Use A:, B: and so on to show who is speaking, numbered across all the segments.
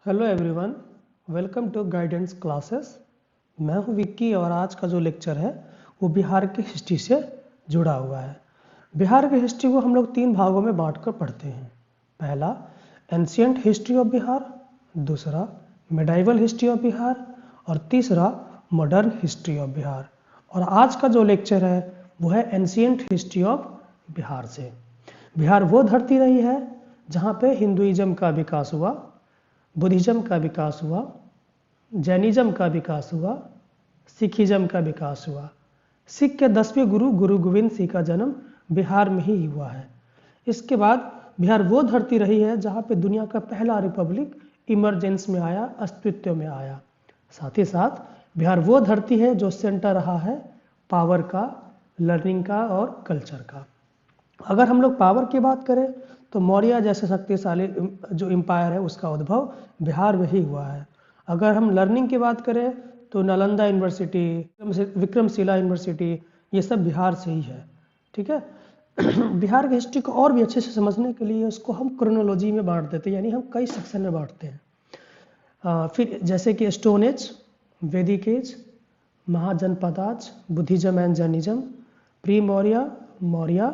A: Hello everyone, welcome to guidance classes. मैं हूं विक्की और आज का जो लेक्चर है वो बिहार की हिस्ट्री से जुड़ा हुआ है। बिहार की हिस्ट्री को हम लोग 3 भागों में बांटकर पढ़ते हैं। पहला एंशियंट हिस्ट्री ऑफ बिहार, दूसरा मिडाइवल हिस्ट्री ऑफ बिहार और तीसरा मॉडर्न हिस्ट्री ऑफ बिहार। और आज का जो लेक्चर है वो है एंशियंट हिस्ट्री ऑफ बिहार से। बिहार वो धरती रही है जहाँ पे हिंदुइज्म का विकास हुआ, बुद्धिज्म का विकास हुआ, जैनिज्म का विकास हुआ, सिखिज्म का विकास हुआ। सिख के 10वें गुरु गुरु गोविंद सिंह का जन्म बिहार में ही हुआ है। इसके बाद बिहार वो धरती रही है जहाँ पे दुनिया का पहला रिपब्लिक इमरजेंस में आया, अस्तित्व में आया। साथ ही साथ बिहार वो धरती है जो सेंटर रहा है पावर का, लर्निंग का और कल्चर का। अगर हम लोग पावर की बात करें तो मौर्य जैसे शक्तिशाली जो एम्पायर है उसका उद्भव बिहार में ही हुआ है। अगर हम लर्निंग की बात करें तो नालंदा यूनिवर्सिटी, विक्रमशिला यूनिवर्सिटी, ये सब बिहार से ही है। ठीक है। बिहार की हिस्ट्री को और भी अच्छे से समझने के लिए उसको हम क्रोनोलॉजी में बांट देते हैं, यानी हम कई सेक्शन में बांटते हैं। फिर जैसे कि stone age, Vedic age, Mahajanapadas, Buddhism and Jainism, pre Maurya, Maurya,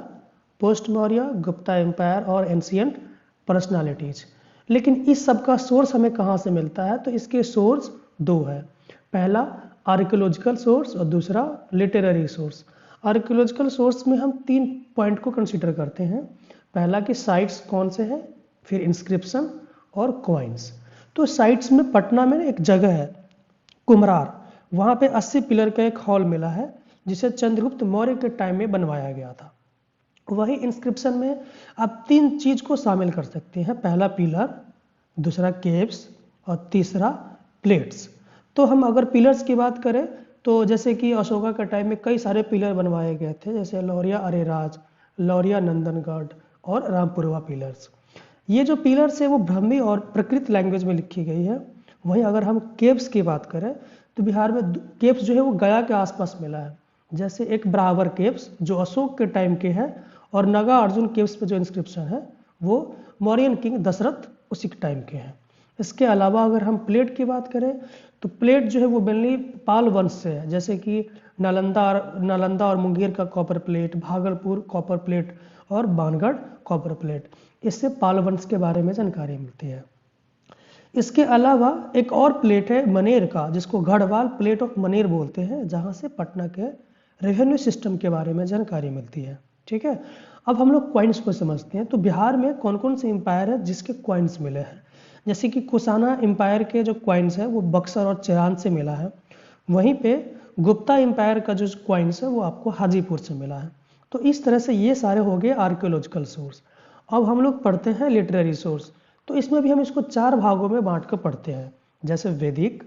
A: post Maurya, Gupta empire और एंशियंट पर्सनालिटीज। लेकिन इस सब का सोर्स हमें कहाँ से मिलता है? तो इसके सोर्स 2 है। पहला आर्कियोलॉजिकल सोर्स और दूसरा लिटरेरी सोर्स। आर्कियोलॉजिकल सोर्स में हम 3 पॉइंट को कंसीडर करते हैं। पहला कि साइट्स कौन से हैं, फिर इंस्क्रिप्शन और कॉइन्स। तो साइट्स में पटना में एक जगह है कुम्हरार, वहाँ पे 80 पिलर का एक हॉल मिला है जिसे चंद्रगुप्त मौर्य के टाइम में बनवाया गया था। वही इंस्क्रिप्शन में आप 3 चीज को शामिल कर सकते हैं। पहला पिलर, दूसरा केव्स और तीसरा प्लेट्स। तो हम अगर पिलर्स की बात करें तो जैसे कि अशोका के टाइम में कई सारे पिलर बनवाए गए थे, जैसे लौरिया अरेराज, लौरिया नंदनगढ़ और रामपुरवा पिलर्स। ये जो पिलर्स है वो ब्राह्मी और प्रकृत लैंग्वेज में लिखी गई है। वहीं अगर हम केव्स की बात करें तो बिहार में केव्स जो है वो गया के आसपास मिला है। जैसे एक ब्रावर केव्स जो अशोक के टाइम के हैं और नगा अर्जुन केव्स पे जो इंस्क्रिप्शन है वो मौर्यन किंग दशरथ उसी टाइम के हैं। इसके अलावा अगर हम प्लेट की बात करें तो प्लेट जो है वो मेनली पाल वंश से है, जैसे कि नालंदा और मुंगेर का copper plate, Bhagalpur copper plate और बानगढ़ कॉपर प्लेट। इससे पाल वंश के बारे में जानकारी मिलती है। इसके अलावा एक और प्लेट है मनेर का, जिसको गढ़वाल प्लेट ऑफ मनेर बोलते हैं, जहाँ से पटना के रेवेन्यू सिस्टम के बारे में जानकारी मिलती है। ठीक है। अब हम लोग क्वाइंस को समझते हैं। तो बिहार में कौन कौन से एम्पायर है जिसके क्वाइंस मिले हैं? जैसे कि कुशाना एम्पायर के जो क्वाइंस है वो बक्सर और चेरान से मिला है। वहीं पे गुप्ता एम्पायर का जो क्वाइंस है वो आपको हाजीपुर से मिला है। तो इस तरह से ये सारे हो गए आर्कियोलॉजिकल सोर्स। अब हम लोग पढ़ते हैं लिटरेरी सोर्स। तो इसमें भी हम इसको 4 भागों में बांट कर पढ़ते हैं, जैसे वैदिक,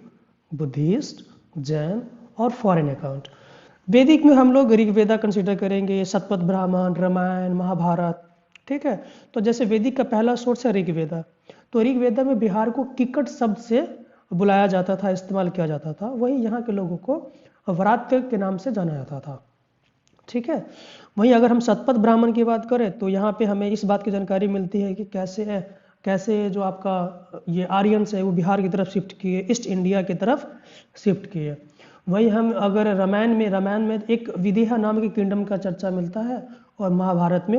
A: बुद्धिस्ट, जैन और फॉरेन अकाउंट। वैदिक में हम लोग ऋग्वेदा कंसीडर करेंगे, शतपथ ब्राह्मण, रामायण, महाभारत। ठीक है। तो जैसे वैदिक का पहला सोर्स है ऋग्वेदा। तो ऋग्वेदा में बिहार को किकट शब्द से बुलाया जाता था, इस्तेमाल किया जाता था। वहीं यहाँ के लोगों को व्रात्य के नाम से जाना जाता था। ठीक है। वहीं अगर हम शतपथ ब्राह्मण की बात करें तो यहाँ पे हमें इस बात की जानकारी मिलती है कि कैसे जो आपका ये आर्यंस है वो बिहार की तरफ शिफ्ट किए, ईस्ट इंडिया की तरफ शिफ्ट किए। वहीं हम अगर रामायण में एक विदेहा नाम की किंगडम का चर्चा मिलता है और महाभारत में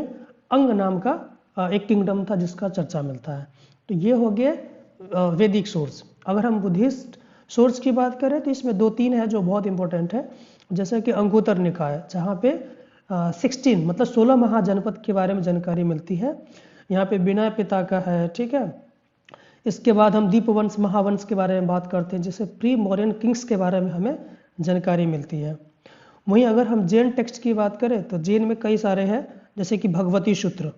A: अंग नाम का एक किंगडम था जिसका चर्चा मिलता है। तो ये हो गए वैदिक सोर्स। अगर हम बुद्धिस्ट सोर्स की बात करें तो इसमें 2-3 है जो बहुत इंपॉर्टेंट है, जैसे कि अंगुत्तर निकाय, जहाँ पे 16 मतलब 16 महाजनपद के बारे में जानकारी मिलती है। यहाँ पे विनय पिता का है। ठीक है। इसके बाद हम दीपवंश, महावंश के बारे में बात करते हैं, जिससे प्री मौर्यन किंग्स के बारे में हमें जानकारी मिलती है। वहीं अगर हम जैन टेक्स्ट की बात करें तो जैन में कई सारे हैं, जैसे कि भगवती सूत्र,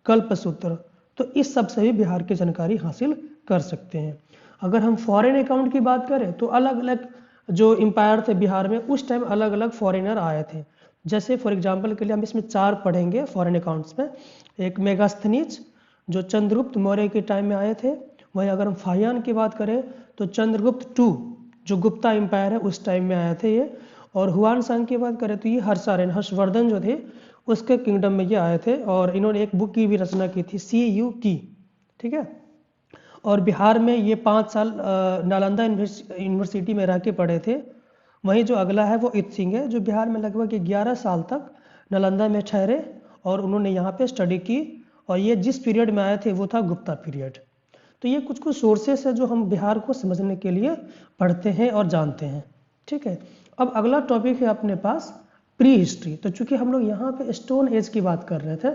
A: कल्प सूत्र। तो इस सब से भी बिहार की जानकारी हासिल कर सकते हैं। अगर हम फॉरेन अकाउंट की बात करें तो अलग अलग जो एम्पायर थे बिहार में उस टाइम अलग अलग फॉरेनर आए थे। जैसे फॉर एग्जांपल के लिए हम इसमें 4 पढ़ेंगे फॉरेन अकाउंट्स में। एक मेगास्थनीज जो चंद्रगुप्त मौर्य के टाइम में आए थे। वहीं अगर हम फाहियान की बात करें तो चंद्रगुप्त 2 जो गुप्ता एम्पायर है उस टाइम में आए थे ये। और हुआन सांग की बात करें तो ये हर्षवर्धन जो थे उसके किंगडम में ये आए थे और इन्होंने एक बुक की भी रचना की थी, CU की। ठीक है। और बिहार में ये 5 साल नालंदा यूनिवर्सिटी में रह के पढ़े थे। वहीं जो अगला है वो इत सिंह है, जो बिहार में लगभग 11 साल तक नालंदा में ठहरे और उन्होंने यहाँ पे स्टडी की, और ये जिस पीरियड में आए थे वो था गुप्ता पीरियड। तो ये कुछ सोर्सेस है जो हम बिहार को समझने के लिए पढ़ते हैं और जानते हैं। ठीक है, अब अगला टॉपिक है अपने पास प्री हिस्ट्री। तो चूंकि हम लोग यहाँ पे स्टोन एज की बात कर रहे थे,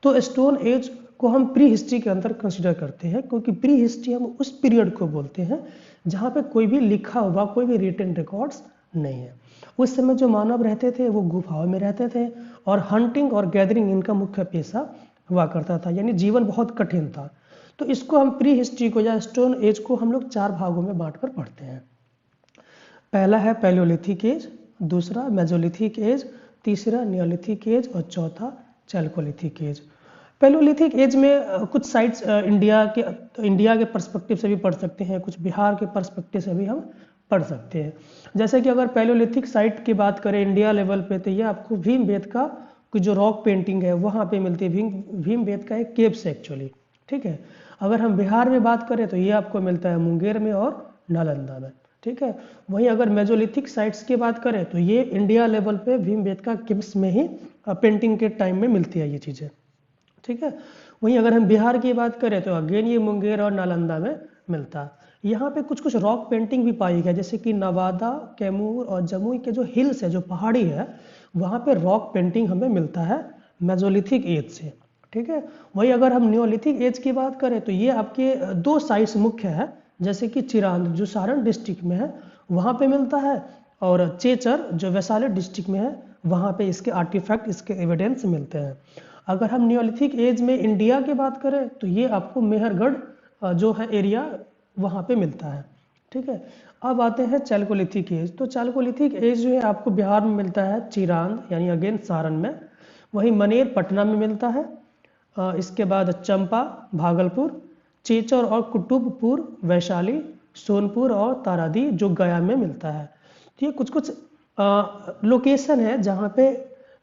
A: तो स्टोन एज को हम प्री हिस्ट्री के अंदर कंसिडर करते हैं, क्योंकि प्री हिस्ट्री हम उस पीरियड को बोलते हैं जहाँ पे कोई भी लिखा हुआ कोई भी रिटन रिकॉर्ड्स नहीं है। उस समय जो मानव रहते थे वो गुफाओं में रहते थे और हंटिंग और गैदरिंग इनका मुख्य पेशा हुआ करता था, यानी जीवन बहुत कठिन था। तो इसको हम प्री हिस्ट्री को या स्टोन एज को हम लोग 4 भागों में बांटकर पढ़ते हैं। पहला है पैलियोलिथिक एज, दूसरा मेसोलिथिक एज, तीसरा नियोलिथिक एज और चौथा चैल्कोलिथिक एज। पैलियोलिथिक एज में कुछ साइट्स इंडिया के पर्सपेक्टिव से भी पढ़ सकते हैं, कुछ बिहार के पर्सपेक्टिव से भी हम पढ़ सकते हैं। जैसे कि अगर पैलियोलिथिक साइट की बात करें इंडिया लेवल पे, तो ये आपको भीमबेटका की जो रॉक पेंटिंग है वहाँ पे मिलती है। भीमबेटका एक केव से एक्चुअली। ठीक है, अगर हम बिहार में बात करें तो ये आपको मिलता है मुंगेर में और नालंदा में। ठीक है, वहीं अगर मेसोलिथिक साइट्स की बात करें तो ये इंडिया लेवल पे भीमबेटका केव्स में ही पेंटिंग के टाइम में मिलती है ये चीज़ें। ठीक है, वहीं अगर हम बिहार की बात करें तो अगेन ये मुंगेर और नालंदा में मिलता है। यहाँ पे कुछ रॉक पेंटिंग भी पाई गई, जैसे कि नवादा, कैमूर और जमुई के जो हिल्स है, जो पहाड़ी है, वहाँ पे रॉक पेंटिंग हमें मिलता है मेसोलिथिक एज से। ठीक है, वहीं अगर हम नियोलिथिक एज की बात करें तो ये आपके 2 साइट्स मुख्य है, जैसे कि चिरांद जो सारण डिस्ट्रिक्ट में है वहाँ पे मिलता है, और चेचर जो वैशाली डिस्ट्रिक्ट में है वहाँ पे इसके आर्टिफैक्ट, इसके एविडेंस मिलते हैं। अगर हम नियोलिथिक एज में इंडिया की बात करें तो ये आपको मेहरगढ़ जो है एरिया वहाँ पे मिलता है। ठीक है, अब आते हैं चैल्कोलिथिक एज। तो चैल्कोलिथिक एज जो है आपको बिहार में मिलता है चिरांद यानी अगेन सारण में, वहीं मनेर पटना में मिलता है, इसके बाद चंपा भागलपुर, चेचर और कुतुबपुर वैशाली, सोनपुर और तारादी जो गया में मिलता है। तो ये कुछ लोकेशन है जहाँ पे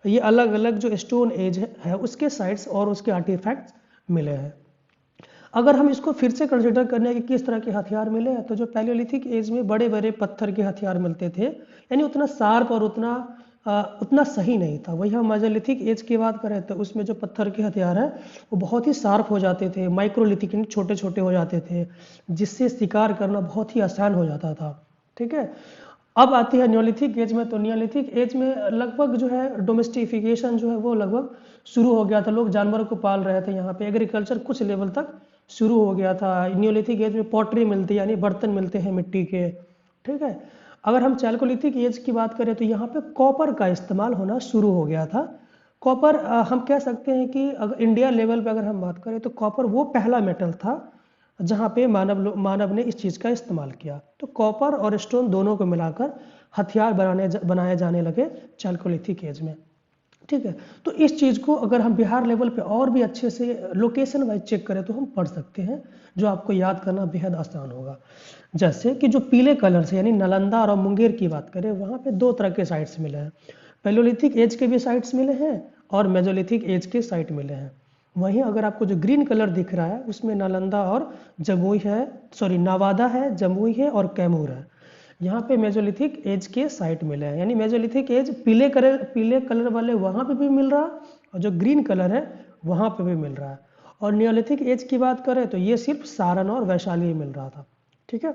A: ये अलग अलग जो स्टोन एज है उसके साइट्स और उसके आर्टिफैक्ट्स मिले हैं। अगर हम इसको फिर से कंसिडर करने कि किस तरह के हथियार मिले हैं, तो जो पैलियोलिथिक एज में बड़े बड़े पत्थर के हथियार मिलते थे, यानी उतना शार्प और उतना सही नहीं था। वही हम मेसोलिथिक एज की बात करें तो उसमें जो पत्थर के हथियार हैं वो बहुत ही शार्प हो जाते थे, माइक्रोलिथिक यानी छोटे छोटे हो जाते थे, जिससे शिकार करना बहुत ही आसान हो जाता था। ठीक है, अब आती है नियोलिथिक एज में। तो नियोलिथिक एज में लगभग जो है डोमेस्टिफिकेशन जो है वो लगभग शुरू हो गया था, लोग जानवरों को पाल रहे थे, यहाँ पे एग्रीकल्चर कुछ लेवल तक शुरू हो गया था। नियोलिथिक एज में पॉटरी मिलती है यानी बर्तन मिलते हैं मिट्टी के। ठीक है, अगर हम चैल्कोलिथिक एज की बात करें तो यहाँ पे कॉपर का इस्तेमाल होना शुरू हो गया था। कॉपर हम कह सकते हैं कि अगर इंडिया लेवल पे अगर हम बात करें तो कॉपर वो पहला मेटल था जहाँ पे मानव ने इस चीज़ का इस्तेमाल किया। तो कॉपर और स्टोन दोनों को मिलाकर हथियार बनाए जाने लगे चैल्कोलिथिक एज में। ठीक है, तो इस चीज़ को अगर हम बिहार लेवल पे और भी अच्छे से लोकेशन वाइज चेक करें तो हम पढ़ सकते हैं, जो आपको याद करना बेहद आसान होगा। जैसे कि जो पीले कलर से यानी नालंदा और मुंगेर की बात करें, वहाँ पे 2 तरह के साइट्स मिले हैं, पैलियोलिथिक एज के भी साइट्स मिले हैं और मेसोलिथिक एज के साइट मिले हैं। वहीं अगर आपको जो ग्रीन कलर दिख रहा है उसमें नालंदा और जमुई है, नवादा है, जमुई है और कैमूर है। यहाँ पे मेसोलिथिक एज के साइट मिले हैं, यानी मेसोलिथिक एज पीले कलर वाले वहाँ पे भी मिल रहा और जो ग्रीन कलर है वहाँ पे भी मिल रहा है। और नियोलिथिक एज की बात करें तो ये सिर्फ सारण और वैशाली ही मिल रहा था। ठीक है,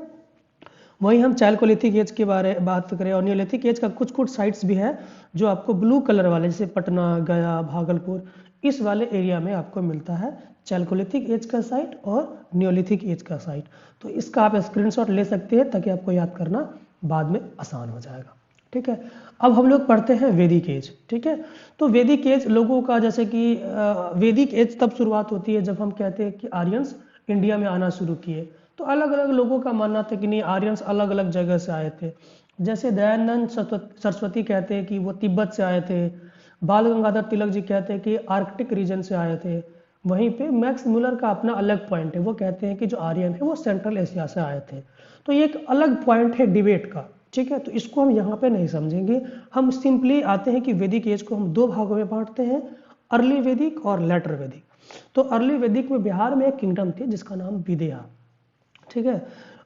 A: वहीं हम चैल्कोलिथिक एज के बात करें और नियोलिथिक एज का कुछ साइट्स भी है जो आपको ब्लू कलर वाले, जैसे पटना, गया, भागलपुर, इस वाले एरिया में आपको मिलता है चैल्कोलिथिक एज का साइट और नियोलिथिक एज का साइट। तो इसका आप स्क्रीनशॉट ले सकते हैं ताकि आपको याद करना बाद में आसान हो जाएगा। ठीक है, अब हम लोग पढ़ते हैं वैदिक एज। ठीक है, तो वैदिक एज लोगों का, जैसे कि वैदिक एज तब शुरुआत होती है जब हम कहते हैं कि आर्यंस इंडिया में आना शुरू किए। तो अलग अलग लोगों का मानना था कि नहीं, आर्यंस अलग अलग जगह से आए थे। जैसे दयानंद सरस्वती कहते हैं कि वो तिब्बत से आए थे, बाल गंगाधर तिलक जी कहते हैं कि आर्कटिक रीजन से आए थे। वहीं पे मैक्स मुलर का अपना अलग पॉइंट है, वो कहते हैं कि जो आर्यन है वो सेंट्रल एशिया से आए थे। तो ये एक अलग पॉइंट है डिबेट का। ठीक है, तो इसको हम यहाँ पे नहीं समझेंगे, हम सिंपली आते हैं कि वैदिक एज को हम 2 भागों में बांटते हैं, अर्ली वैदिक और लेटर वैदिक। तो अर्ली वैदिक में बिहार में एक किंगडम थी जिसका नाम विदेहा। ठीक है।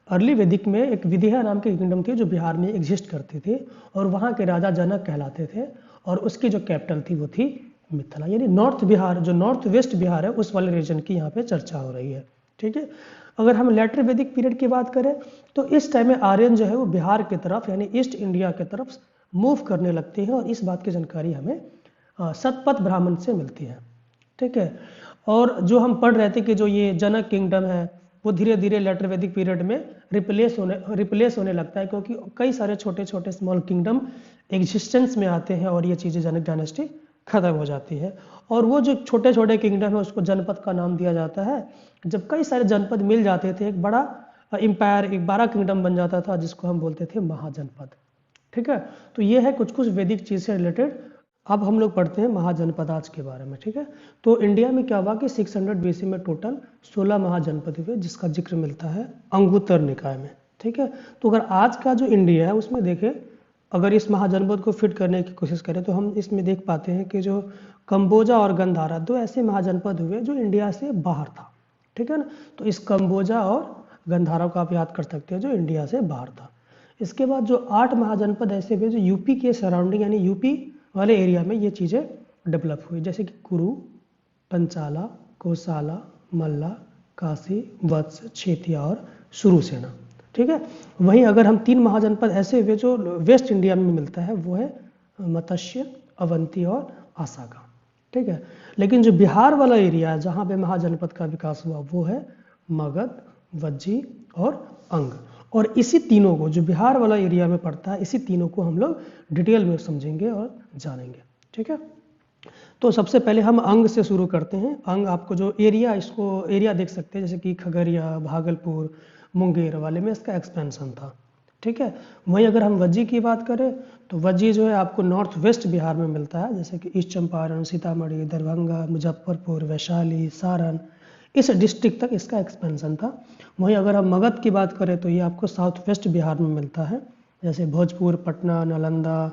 A: अर्ली वैदिक में एक विदेहा नाम की किंगडम थी जो बिहार में एग्जिस्ट करती थी और वहाँ के राजा जनक कहलाते थे और उसकी जो कैपिटल थी वो थी मिथिला। यानी नॉर्थ बिहार, जो नॉर्थ वेस्ट बिहार है उस वाले रीजन की यहाँ पे चर्चा हो रही है। ठीक है। अगर हम लेटर वैदिक पीरियड की बात करें तो इस टाइम में आर्यन जो है वो बिहार की तरफ यानी ईस्ट इंडिया की तरफ मूव करने लगते हैं और इस बात की जानकारी हमें सतपथ ब्राह्मण से मिलती है। ठीक है। और जो हम पढ़ रहे थे कि जो ये जनक किंगडम है वो धीरे धीरे लेटर वैदिक पीरियड में रिप्लेस होने लगता है, क्योंकि कई सारे छोटे छोटे स्मॉल किंगडम एग्जिस्टेंस में आते हैं और ये चीज़ें जनक डायनेस्टी खत्म हो जाती है। और वो जो छोटे छोटे किंगडम है उसको जनपद का नाम दिया जाता है। जब कई सारे जनपद मिल जाते थे एक बड़ा एम्पायर, एक बड़ा किंगडम बन जाता था जिसको हम बोलते थे महाजनपद। ठीक है। तो ये है कुछ कुछ वैदिक चीज़ से रिलेटेड। अब हम लोग पढ़ते हैं महाजनपद आज के बारे में। ठीक है। तो इंडिया में क्या हुआ कि 600 BC में टोटल 16 महाजनपद हुए जिसका जिक्र मिलता है अंगुत्तर निकाय में। ठीक है। तो अगर आज का जो इंडिया है उसमें देखें, अगर इस महाजनपद को फिट करने की कोशिश करें तो हम इसमें देख पाते हैं कि जो कंबोजा और गंधारा दो ऐसे महाजनपद हुए जो इंडिया से बाहर था। ठीक है ना। तो इस कंबोजा और गंधारा को आप याद कर सकते हो जो इंडिया से बाहर था। इसके बाद जो 8 महाजनपद ऐसे हुए जो यूपी के सराउंडिंग यानी यूपी वाले एरिया में ये चीज़ें डेवलप हुई, जैसे कि कुरु, पंचाला, कोसाला, मल्ला, काशी, वत्स, क्षेत्रिया और सुरसेना। ठीक है। वहीं अगर हम 3 महाजनपद ऐसे हुए जो वेस्ट इंडिया में मिलता है वो है मत्स्य, अवंती और आसागा। ठीक है। लेकिन जो बिहार वाला एरिया है जहाँ पे महाजनपद का विकास हुआ वो है मगध, वज्जी और अंग। और इसी तीनों को, जो बिहार वाला एरिया में पड़ता है, इसी तीनों को हम लोग डिटेल में समझेंगे और जानेंगे। ठीक है। तो सबसे पहले हम अंग से शुरू करते हैं। अंग आपको जो एरिया, इसको एरिया देख सकते हैं जैसे कि खगड़िया, भागलपुर, मुंगेर वाले में इसका एक्सपेंशन था। ठीक है। वहीं अगर हम वज्जी की बात करें तो वज्जी जो है आपको नॉर्थ वेस्ट बिहार में मिलता है, जैसे कि ईस्ट चंपारण, सीतामढ़ी, दरभंगा, मुजफ्फरपुर, वैशाली, सारण, इस डिस्ट्रिक्ट तक इसका एक्सपेंशन था। वहीं अगर हम मगध की बात करें तो ये आपको साउथ वेस्ट बिहार में मिलता है, जैसे भोजपुर, पटना, नालंदा,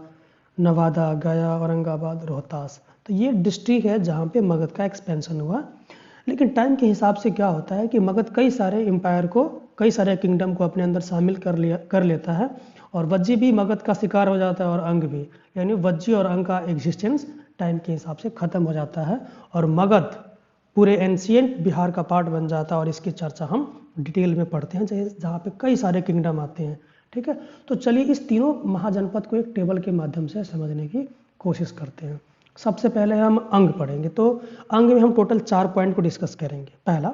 A: नवादा, गया, औरंगाबाद, रोहतास। तो ये डिस्ट्रिक्ट है जहाँ पे मगध का एक्सपेंशन हुआ। लेकिन टाइम के हिसाब से क्या होता है कि मगध कई सारे एम्पायर को, कई सारे किंगडम को अपने अंदर शामिल कर लेता है और वज्जी भी मगध का शिकार हो जाता है और अंग भी, यानी वज्जी और अंग का एग्जिस्टेंस टाइम के हिसाब से ख़त्म हो जाता है और मगध पूरे एंशिएंट बिहार का पार्ट बन जाता है और इसकी चर्चा हम डिटेल में पढ़ते हैं जहाँ पे कई सारे किंगडम आते हैं। ठीक है। तो चलिए इस तीनों महाजनपद को एक टेबल के माध्यम से समझने की कोशिश करते हैं। सबसे पहले हम अंग पढ़ेंगे। तो अंग में हम टोटल 4 पॉइंट को डिस्कस करेंगे। पहला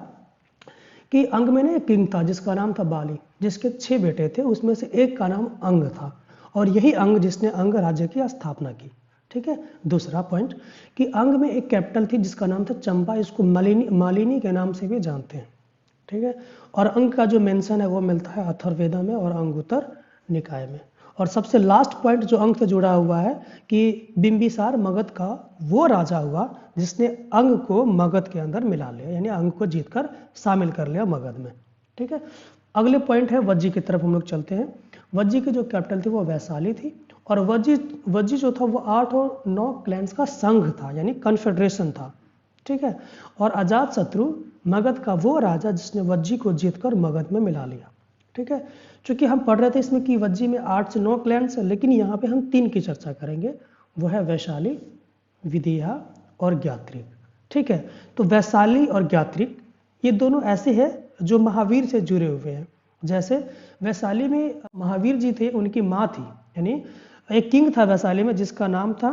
A: कि अंग में ना एक किंग था जिसका नाम था बाली, जिसके 6 बेटे थे, उसमें से एक का नाम अंग था और यही अंग जिसने अंग राज्य की स्थापना की। ठीक है। दूसरा पॉइंट कि अंग में एक कैपिटल थी जिसका नाम था चंपा, इसको मालिनी के नाम से भी जानते हैं। ठीक है। और अंग का जो मेंशन है वो मिलता है अथर्ववेदा में और अंगुत्तर निकाय में। और सबसे लास्ट पॉइंट जो अंग से जुड़ा हुआ है कि बिंबिसार मगध का वो राजा हुआ जिसने अंग को मगध के अंदर मिला लिया, यानी अंग को जीतकर शामिल कर लिया मगध में। ठीक है। अगले पॉइंट है वज्जी की तरफ हम लोग चलते हैं। वज्जी की जो कैपिटल थी वो वैशाली थी और वज्जी जो था वो 8 और 9 क्लैंस का संघ था, यानी कन्फेडरेशन था। ठीक है। और अजातशत्रु मगध का वो राजा जिसने वज्जी को जीतकर मगध में मिला लिया। ठीक है। चूंकि हम पढ़ रहे थे इसमें कि वज्जी में 8 से 9 क्लैंस है, लेकिन यहाँ पे हम 3 की चर्चा करेंगे, वो है वैशाली, विदेहा और ज्ञात्रिक। ठीक है। तो वैशाली और ज्ञात्रिक ये दोनों ऐसे हैं जो महावीर से जुड़े हुए हैं। जैसे वैशाली में महावीर जी थे, उनकी माँ थी, यानी एक किंग था वैशाली में जिसका नाम था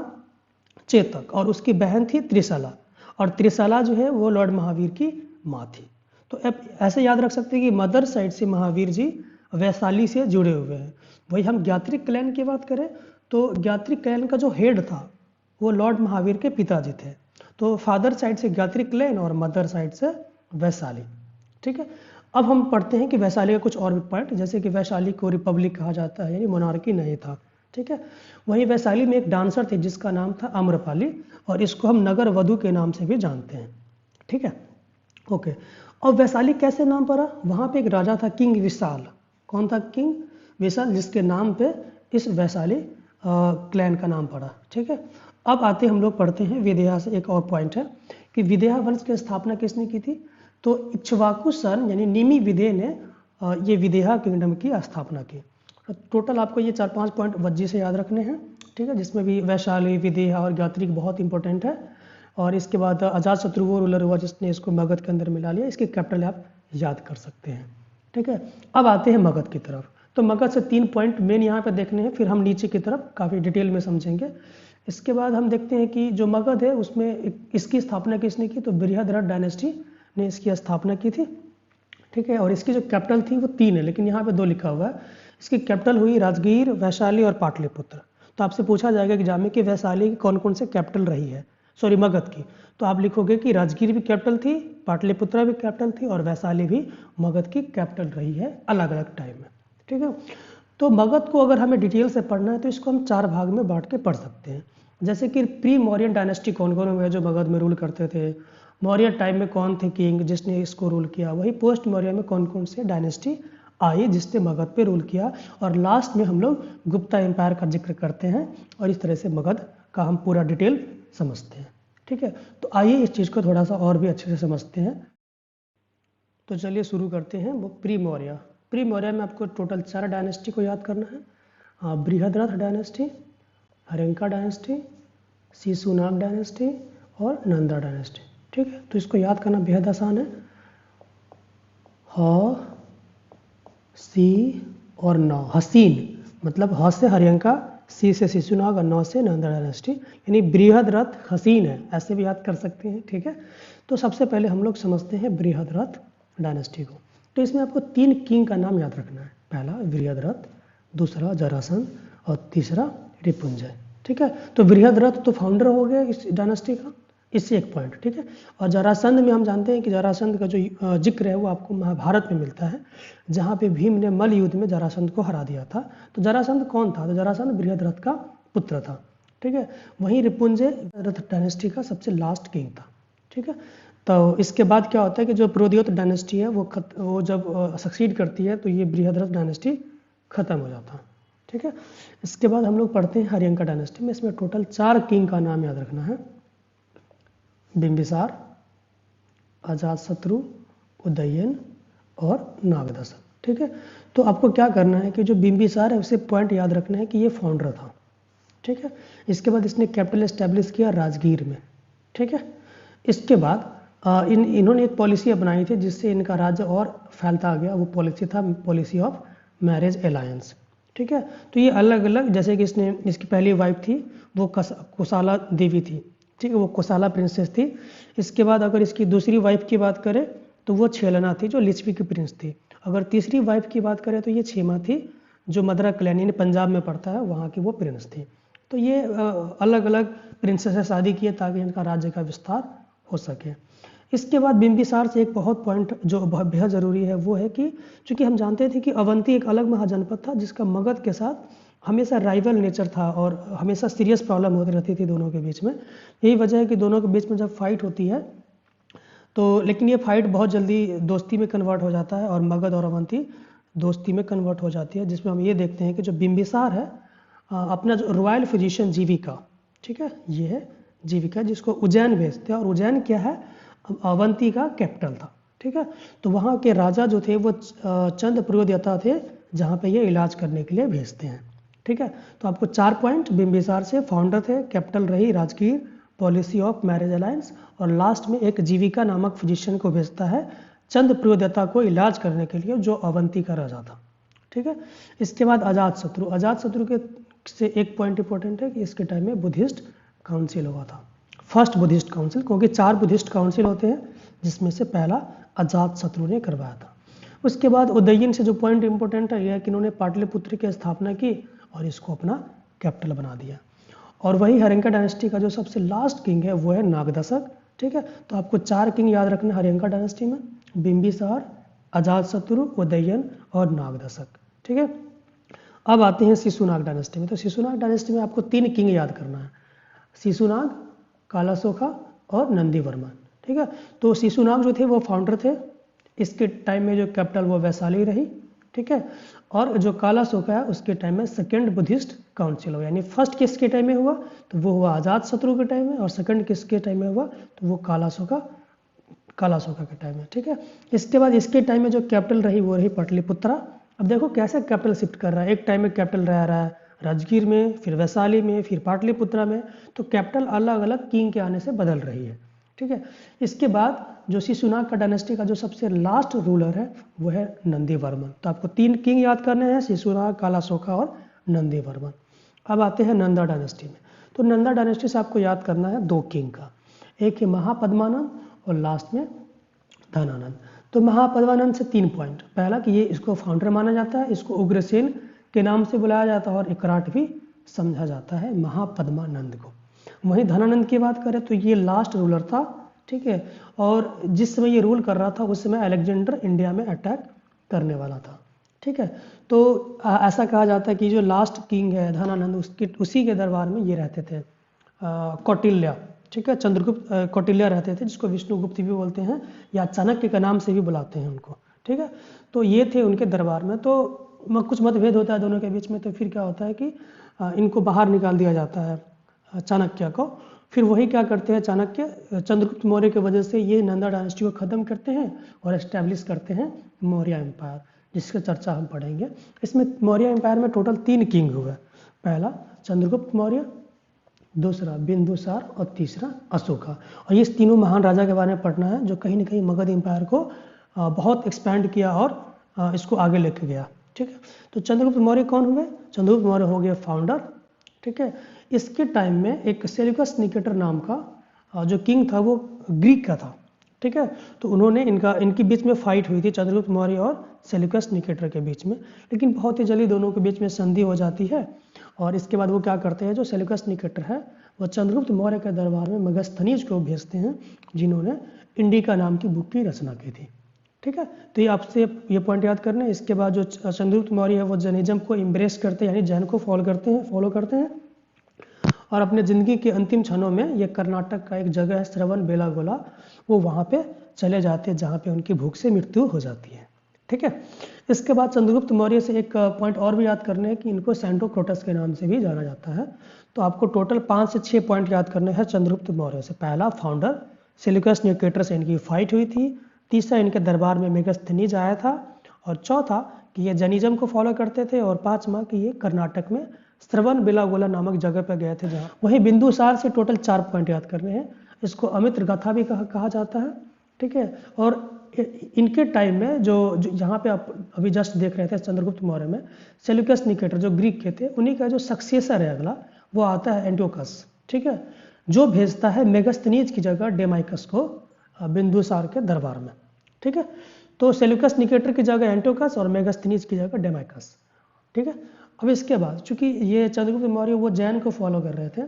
A: चेतक और उसकी बहन थी त्रिशला, और त्रिशला जो है वो लॉर्ड महावीर की माँ थी। तो अब ऐसे याद रख सकते हैं कि मदर साइड से महावीर जी वैशाली से जुड़े हुए हैं। वही हम ज्ञात्रिक क्लैन की बात करें तो ज्ञात्रिक क्लैन का जो हेड था वो लॉर्ड महावीर के पिताजी थे। तो फादर साइड से ज्ञात्रिक क्लैन और मदर साइड से वैशाली। ठीक है। अब हम पढ़ते हैं कि वैशाली का कुछ और भी पॉइंट, जैसे कि वैशाली को रिपब्लिक कहा जाता है, यानी मोनार्की नहीं था। ठीक है। वहीं वैशाली में एक डांसर थे जिसका नाम था आम्रपाली और इसको हम नगर वधु के नाम से भी जानते हैं। ठीक है। ओके। और वैशाली कैसे नाम पड़ा? वहाँ पे एक राजा था किंग विशाल। कौन था? किंग विशाल, जिसके नाम पे इस वैशाली क्लैन का नाम पड़ा। ठीक है। अब आते हम लोग पढ़ते हैं विदेहा से। एक और पॉइंट है कि विदेहा वंश की स्थापना किसने की थी? तो इक्ष्वाकु सन यानी निमि विदेह ने ये विदेहा किंगडम की स्थापना की। टोटल आपको ये 4-5 पॉइंट वज्जी से याद रखने हैं, ठीक है, जिसमें भी वैशाली, विदेहा और गात्रिक बहुत इंपॉर्टेंट है। और इसके बाद अजातशत्रु वो रूलर हुआ जिसने इसको मगध के अंदर मिला लिया, इसकी कैपिटल आप याद कर सकते हैं, ठीक है। अब आते हैं मगध की तरफ। तो मगध से 3 पॉइंट मेन यहाँ पे देखने हैं, फिर हम नीचे की तरफ काफ़ी डिटेल में समझेंगे। इसके बाद हम देखते हैं कि जो मगध है उसमें इसकी स्थापना किसने की, तो बृहद्रथ डायनेस्टी ने इसकी स्थापना की थी, ठीक है। और इसकी जो कैपिटल थी वो 3 है, लेकिन यहाँ पे 2 लिखा हुआ है। इसकी कैपिटल हुई राजगीर, वैशाली और पाटलिपुत्र। तो आपसे पूछा जाएगा एग्जाम में कि वैशाली की कौन कौन से कैपिटल रही है, सॉरी मगध की, तो आप लिखोगे कि राजगीर भी कैपिटल थी, पाटलिपुत्रा भी कैपिटल थी और वैशाली भी मगध की कैपिटल रही है अलग अलग टाइम में, ठीक है। तो मगध को अगर हमें डिटेल से पढ़ना है तो इसको हम 4 भाग में बांट के पढ़ सकते हैं। जैसे कि प्री मौर्यन डायनेस्टी कौन कौन हुए जो मगध में रूल करते थे, मौर्य टाइम में कौन थे किंग जिसने इसको रूल किया, वही पोस्ट मौर्य में कौन कौन से डायनेस्टी आई जिसने मगध पे रूल किया, और लास्ट में हम लोग गुप्ता एम्पायर का जिक्र करते हैं और इस तरह से मगध का हम पूरा डिटेल समझते हैं, ठीक है। तो आइए इस चीज़ को थोड़ा सा और भी अच्छे से समझते हैं। तो चलिए शुरू करते हैं। वो प्री मौर्य, प्री मौर्य में आपको टोटल 4 डायनेस्टी को याद करना है। Brihadratha dynasty, Haryanka dynasty, Shishunaga dynasty और नंदा डायनेस्टी, ठीक है। तो इसको याद करना बेहद आसान है। ह, सी और न, हसीन मतलब ह से हर्यंका, सी से शिशुनाग और नौ से नंदा डायनेस्टी, यानी बृहद्रथ हसीन है, ऐसे भी याद कर सकते हैं, ठीक है। तो सबसे पहले हम लोग समझते हैं बृहद्रथ डायनेस्टी को। तो इसमें आपको 3 किंग का नाम याद रखना है, पहला बृहद्रथ, दूसरा जरासंध और तीसरा रिपुंजय, ठीक है। तो बृहद्रथ तो फाउंडर हो गया इस डायनेस्टी का, इससे 1 पॉइंट, ठीक है। और जरासंध में हम जानते हैं कि जरासंध का जो जिक्र है वो आपको महाभारत में मिलता है, जहाँ पे भीम ने मल्ल युद्ध में जरासंध को हरा दिया था। तो जरासंध कौन था, तो जरासंध बृहद्रथ का पुत्र था, ठीक है। वहीं रिपुंजय रथ डायनेस्टी का सबसे लास्ट किंग था, ठीक है। तो इसके बाद क्या होता है कि जो प्रोद्योत डायनेस्टी है वो जब सक्सीड करती है तो ये बृहद्रथ डायनेस्टी खत्म हो जाता है, ठीक है। इसके बाद हम लोग पढ़ते हैं हर्यंका डायनेस्टी में। इसमें टोटल 4 किंग का नाम याद रखना है, बिंबिसार, अजातशत्रु, उदयन और नागदशक, ठीक है। तो आपको क्या करना है कि जो बिंबिसार है उसे पॉइंट याद रखना है कि ये फाउंडर था, ठीक है। इसके बाद इसने कैपिटल एस्टेब्लिश किया राजगीर में, ठीक है। इसके बाद इन्होंने एक पॉलिसी अपनाई थी जिससे इनका राज्य और फैलता गया, वो पॉलिसी था पॉलिसी ऑफ मैरिज अलायंस, ठीक है। तो ये अलग अलग, जैसे कि इसकी पहली वाइफ थी वो कुशाला देवी थी, ठीक है, वो कुशाला प्रिंसेस थी। इसके बाद अगर इसकी दूसरी वाइफ की बात करें तो वो छेलना थी जो लिच्छवी की प्रिंस थी। अगर तीसरी वाइफ की बात करें तो ये छेमा थी जो मदरा कल्याणी पंजाब में पड़ता है, वहाँ की वो प्रिंस थी। तो ये अलग अलग प्रिंसेस से शादी किए ताकि इनका राज्य का विस्तार हो सके। इसके बाद बिंबिसार से एक बहुत पॉइंट जो बेहद ज़रूरी है वो है कि चूँकि हम जानते थे कि अवंती एक अलग महाजनपद था जिसका मगध के साथ हमेशा राइवल नेचर था और हमेशा सीरियस प्रॉब्लम होती रहती थी दोनों के बीच में। यही वजह है कि दोनों के बीच में जब फाइट होती है तो, लेकिन ये फाइट बहुत जल्दी दोस्ती में कन्वर्ट हो जाता है और मगध और अवंती दोस्ती में कन्वर्ट हो जाती है, जिसमें हम ये देखते हैं कि जो बिंबिसार है अपना जो रॉयल फिजिशियन जीविका, ठीक है, ये है जीविका जिसको उज्जैन भेजते हैं, और उज्जैन क्या है अवंती का कैपिटल था, ठीक है। तो वहाँ के राजा जो थे वो चंद प्रियोदता थे जहाँ पे ये इलाज करने के लिए भेजते हैं, ठीक है। तो आपको 4 पॉइंट, बिंबिसार से फाउंडर थे, कैपिटल रही Rajgir, policy of marriage alliance, और लास्ट में एक जीविका नामक फिजिशियन को भेजता है चंद प्रियोदता को इलाज करने के लिए जो अवंती का राजा था, ठीक है। इसके बाद अजातशत्रु, अजातशत्रु के से एक पॉइंट इंपॉर्टेंट है कि इसके टाइम में बुद्धिस्ट काउंसिल हुआ था, फर्स्ट बुद्धिस्ट काउंसिल, क्योंकि 4 बुद्धिस्ट काउंसिल होते हैं जिसमें से पहला अजातशत्रु ने करवाया था। उसके बाद उदयन से जो पॉइंट इंपॉर्टेंट है यह है कि इन्होंने पाटलिपुत्र की स्थापना की और इसको अपना कैपिटल बना दिया। और वही हर्यंका डायनेस्टी का जो सबसे लास्ट किंग है वो है नागदशक, ठीक है। तो आपको 4 किंग याद रखना हर्यंका डायनेस्टी में, बिंबिसार, अजातशत्रु, उदयन और नागदशक, ठीक है। अब आते हैं शिशुनाग डायनेस्टी में। तो शिशुनाग डायनेस्टी में आपको 3 किंग याद करना है, शिशुनाग, कालाशोका और नंदीवर्मन, ठीक है। तो शिशुनाग जो थे वो फाउंडर थे, इसके टाइम में जो कैपिटल वो वैशाली रही, ठीक है। और जो कालाशोका है उसके टाइम में सेकंड बुद्धिस्ट काउंसिल हुआ, यानी फर्स्ट किसके टाइम में हुआ तो वो हुआ अजातशत्रु के टाइम में, और सेकंड किसके टाइम में हुआ तो वो कालाशोका कालाशोका के टाइम में, ठीक है। इसके बाद इसके टाइम में जो कैपिटल रही वो रही पाटलिपुत्रा। अब देखो कैसे कैपिटल शिफ्ट कर रहा है, एक टाइम में कैपिटल रह रहा है राजगीर में, फिर वैशाली में, फिर पाटलिपुत्रा में, तो कैपिटल अलग अलग किंग के आने से बदल रही है, ठीक है। इसके बाद जो शिशुनाग का डायनेस्टी का जो सबसे लास्ट रूलर है वो है नंदीवर्मन। तो आपको 3 किंग याद करने हैं, शिशुनाग, कालाशोका और नंदीवर्मन। अब आते हैं नंदा डायनेस्टी में। तो नंदा डायनेस्टी से आपको याद करना है 2 किंग का, एक है महापद्मानंद और लास्ट में धनानंद। तो महापद्मानंद से 3 पॉइंट, पहला कि ये इसको फाउंडर माना जाता है, इसको उग्रसेन के नाम से बुलाया जाता है और इकराट भी समझा जाता है महापद्मानंद को। वहीं धनानंद की बात करें तो ये लास्ट रूलर था, ठीक है, और जिस समय ये रूल कर रहा था उस समय अलेक्जेंडर इंडिया में अटैक करने वाला था, ठीक है। तो ऐसा कहा जाता है कि जो लास्ट किंग है धनानंद, उसी के दरबार में ये रहते थे कौटिल्य, ठीक है, चंद्रगुप्त कौटिल्य रहते थे, जिसको विष्णुगुप्त भी बोलते हैं या चाणक्य के नाम से भी बुलाते हैं उनको, ठीक है। तो ये थे उनके दरबार में। तो कुछ मतभेद होता है दोनों के बीच में, तो फिर क्या होता है कि इनको बाहर निकाल दिया जाता है चाणक्य को। फिर वही क्या करते हैं चाणक्य, चंद्रगुप्त मौर्य की वजह से ये नंदा डायनेस्टी को ख़त्म करते हैं और एस्टैब्लिश करते हैं मौर्य एम्पायर, जिसकी चर्चा हम पढ़ेंगे। इसमें मौर्य एम्पायर में टोटल 3 किंग हुए, पहला चंद्रगुप्त मौर्य, दूसरा बिंदुसार और तीसरा अशोका। और ये तीनों महान राजा के बारे में पढ़ना है जो कहीं ना कहीं मगध एम्पायर को बहुत एक्सपैंड किया और इसको आगे लेके गया, ठीक है। तो चंद्रगुप्त मौर्य कौन हुए? चंद्रगुप्त मौर्य हो गए फाउंडर, ठीक है। इसके टाइम में एक सेल्यूकस निकेटर नाम का जो किंग था वो ग्रीक का था, ठीक है। तो उन्होंने इनके बीच में फाइट हुई थी चंद्रगुप्त मौर्य और सेल्यूकस निकेटर के बीच में, लेकिन बहुत ही जल्दी दोनों के बीच में संधि हो जाती है। और इसके बाद वो क्या करते हैं, जो सेल्यूकस निकेटर है वो चंद्रगुप्त मौर्य के दरबार में मेगास्थनीज को भेजते हैं, जिन्होंने इंडिका नाम की बुक की रचना की थी, ठीक है। तो ये आपसे ये पॉइंट याद करना है। इसके बाद जो चंद्रगुप्त मौर्य है वो जैनिज्म को इम्ब्रेस करते हैं, यानी जैन को फॉलो करते हैं और अपने ज़िंदगी के अंतिम क्षणों में ये कर्नाटक का एक जगह है श्रवण बेलागोला, वो वहाँ पे चले जाते हैं जहाँ पे उनकी भूख से मृत्यु हो जाती है, ठीक है। इसके बाद चंद्रगुप्त मौर्य से एक पॉइंट और भी याद करने हैं कि इनको सेंटोक्रोटस के नाम से भी जाना जाता है। तो आपको टोटल 5 से 6 पॉइंट याद करने हैं चंद्रगुप्त मौर्य से। पहला फाउंडर सेल्यूकस निकेटर से इनकी फाइट हुई थी, तीसरा इनके दरबार में मेगास्थनीज आया था, और चौथा कि ये जैनिज्म को फॉलो करते थे, और पाँचवा कि ये कर्नाटक में श्रवण बेलागोला नामक जगह पर गए थे जहाँ। वहीं बिंदुसार से टोटल 4 पॉइंट याद करने हैं। इसको अमित्र गाथा भी कहा जाता है, ठीक है। और इनके टाइम में जो यहाँ पे आप अभी जस्ट देख रहे थे चंद्रगुप्त मौर्य में सेल्यूकस निकेटर जो ग्रीक के थे, उन्हीं का जो सक्सेसर है अगला वो आता है एंटियोकस, ठीक है, जो भेजता है मेगास्थनीज की जगह डेमाइकस को बिंदुसार के दरबार में, ठीक है। तो सेल्यूकस निकेटर की जगह एंटियोकस और मेगास्थनीज की जगह डेमाइकस, ठीक है। अब इसके बाद चूंकि ये चंद्रगुप्त मौर्य वो जैन को फॉलो कर रहे थे,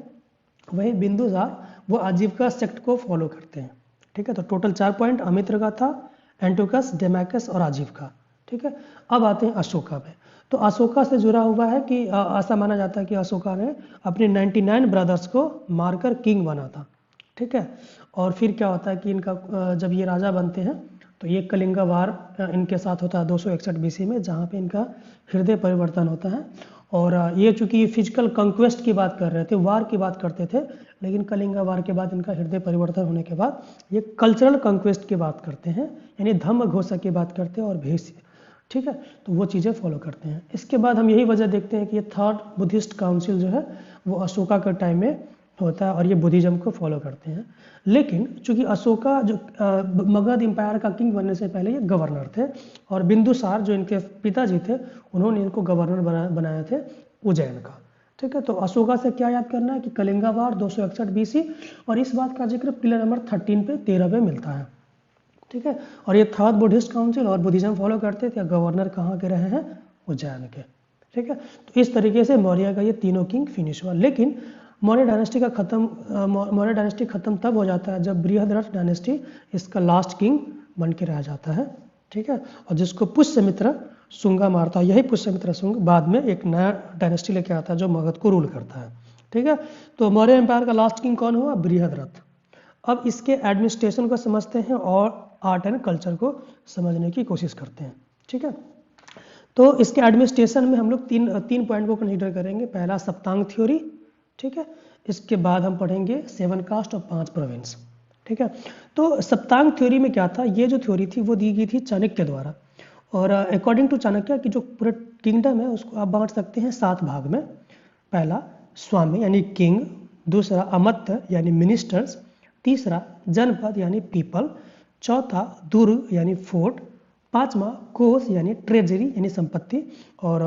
A: वहीं बिंदुसार वो आजीविका सेक्ट को फॉलो करते हैं, ठीक है। तो टोटल 4 पॉइंट अमित्र गाथा, एंटियोकस, डेमाइकस और आजीविका, ठीक है। अब आते हैं अशोका पे। तो अशोका से जुड़ा हुआ है कि ऐसा माना जाता है कि अशोका ने अपने 99 ब्रदर्स को मारकर किंग बना था, ठीक है। और फिर क्या होता है कि इनका जब ये राजा बनते हैं तो ये कलिंगा वार इनके साथ होता है 261 BC में, जहाँ पे इनका हृदय परिवर्तन होता है। और ये चूँकि ये फिजिकल कंक्वेस्ट की बात कर रहे थे, वार की बात करते थे, लेकिन कलिंगा वार के बाद इनका हृदय परिवर्तन होने के बाद ये कल्चरल कंक्वेस्ट की बात करते हैं, यानी धम्म घोषा की बात करते हैं और भेष, ठीक है। तो वो चीज़ें फॉलो करते हैं। इसके बाद हम यही वजह देखते हैं कि ये 3rd बुद्धिस्ट काउंसिल जो है वो अशोका के टाइम में होता है और ये बुद्धिज्म को फॉलो करते हैं। लेकिन चूंकि अशोका जो मगध एम्पायर का किंग बनने से पहले ये गवर्नर थे, और बिंदुसार जो इनके पिताजी थे उन्होंने इनको गवर्नर बनाया थे उज्जैन का, ठीक है। तो अशोका से क्या याद करना है कि कलिंगा वार 261 BC, और इस बात का जिक्र पिलर नंबर 13 पे मिलता है, ठीक है। और ये 3rd बुद्धिस्ट काउंसिल और बुद्धिज्म फॉलो करते थे, गवर्नर कहाँ के रहे हैं, उज्जैन के, ठीक है। तो इस तरीके से मौर्य का ये तीनों किंग फिनिश हुआ। लेकिन मौर्य डायनेस्टी खत्म तब हो जाता है जब बृहद्रथ डायनेस्टी इसका लास्ट किंग बन के रह जाता है, ठीक है। और जिसको पुष्यमित्र शुंगा मारता है, यही पुष्यमित्र शुंग बाद में एक नया डायनेस्टी लेके आता है जो मगध को रूल करता है, ठीक है। तो मौर्य एम्पायर का लास्ट किंग कौन हुआ? बृहद्रथ। अब इसके एडमिनिस्ट्रेशन को समझते हैं और आर्ट एंड कल्चर को समझने की कोशिश करते हैं, ठीक है। तो इसके एडमिनिस्ट्रेशन में हम लोग तीन पॉइंट को कंसीडर करेंगे। पहला सप्तांग थ्योरी, ठीक है। इसके बाद हम पढ़ेंगे 7 कास्ट और 5 प्रोविंस, ठीक है। तो सप्तांग थ्योरी में क्या था, ये जो थ्योरी थी वो दी गई थी चाणक्य द्वारा, और अकॉर्डिंग टू चाणक्य की जो पूरा किंगडम है उसको आप बांट सकते हैं 7 भाग में। पहला स्वामी यानी किंग, दूसरा अमत्य यानी मिनिस्टर्स, तीसरा जनपद यानी पीपल, चौथा दुर्ग यानी फोर्ट, पांचवा कोष यानी ट्रेजरी यानी संपत्ति, और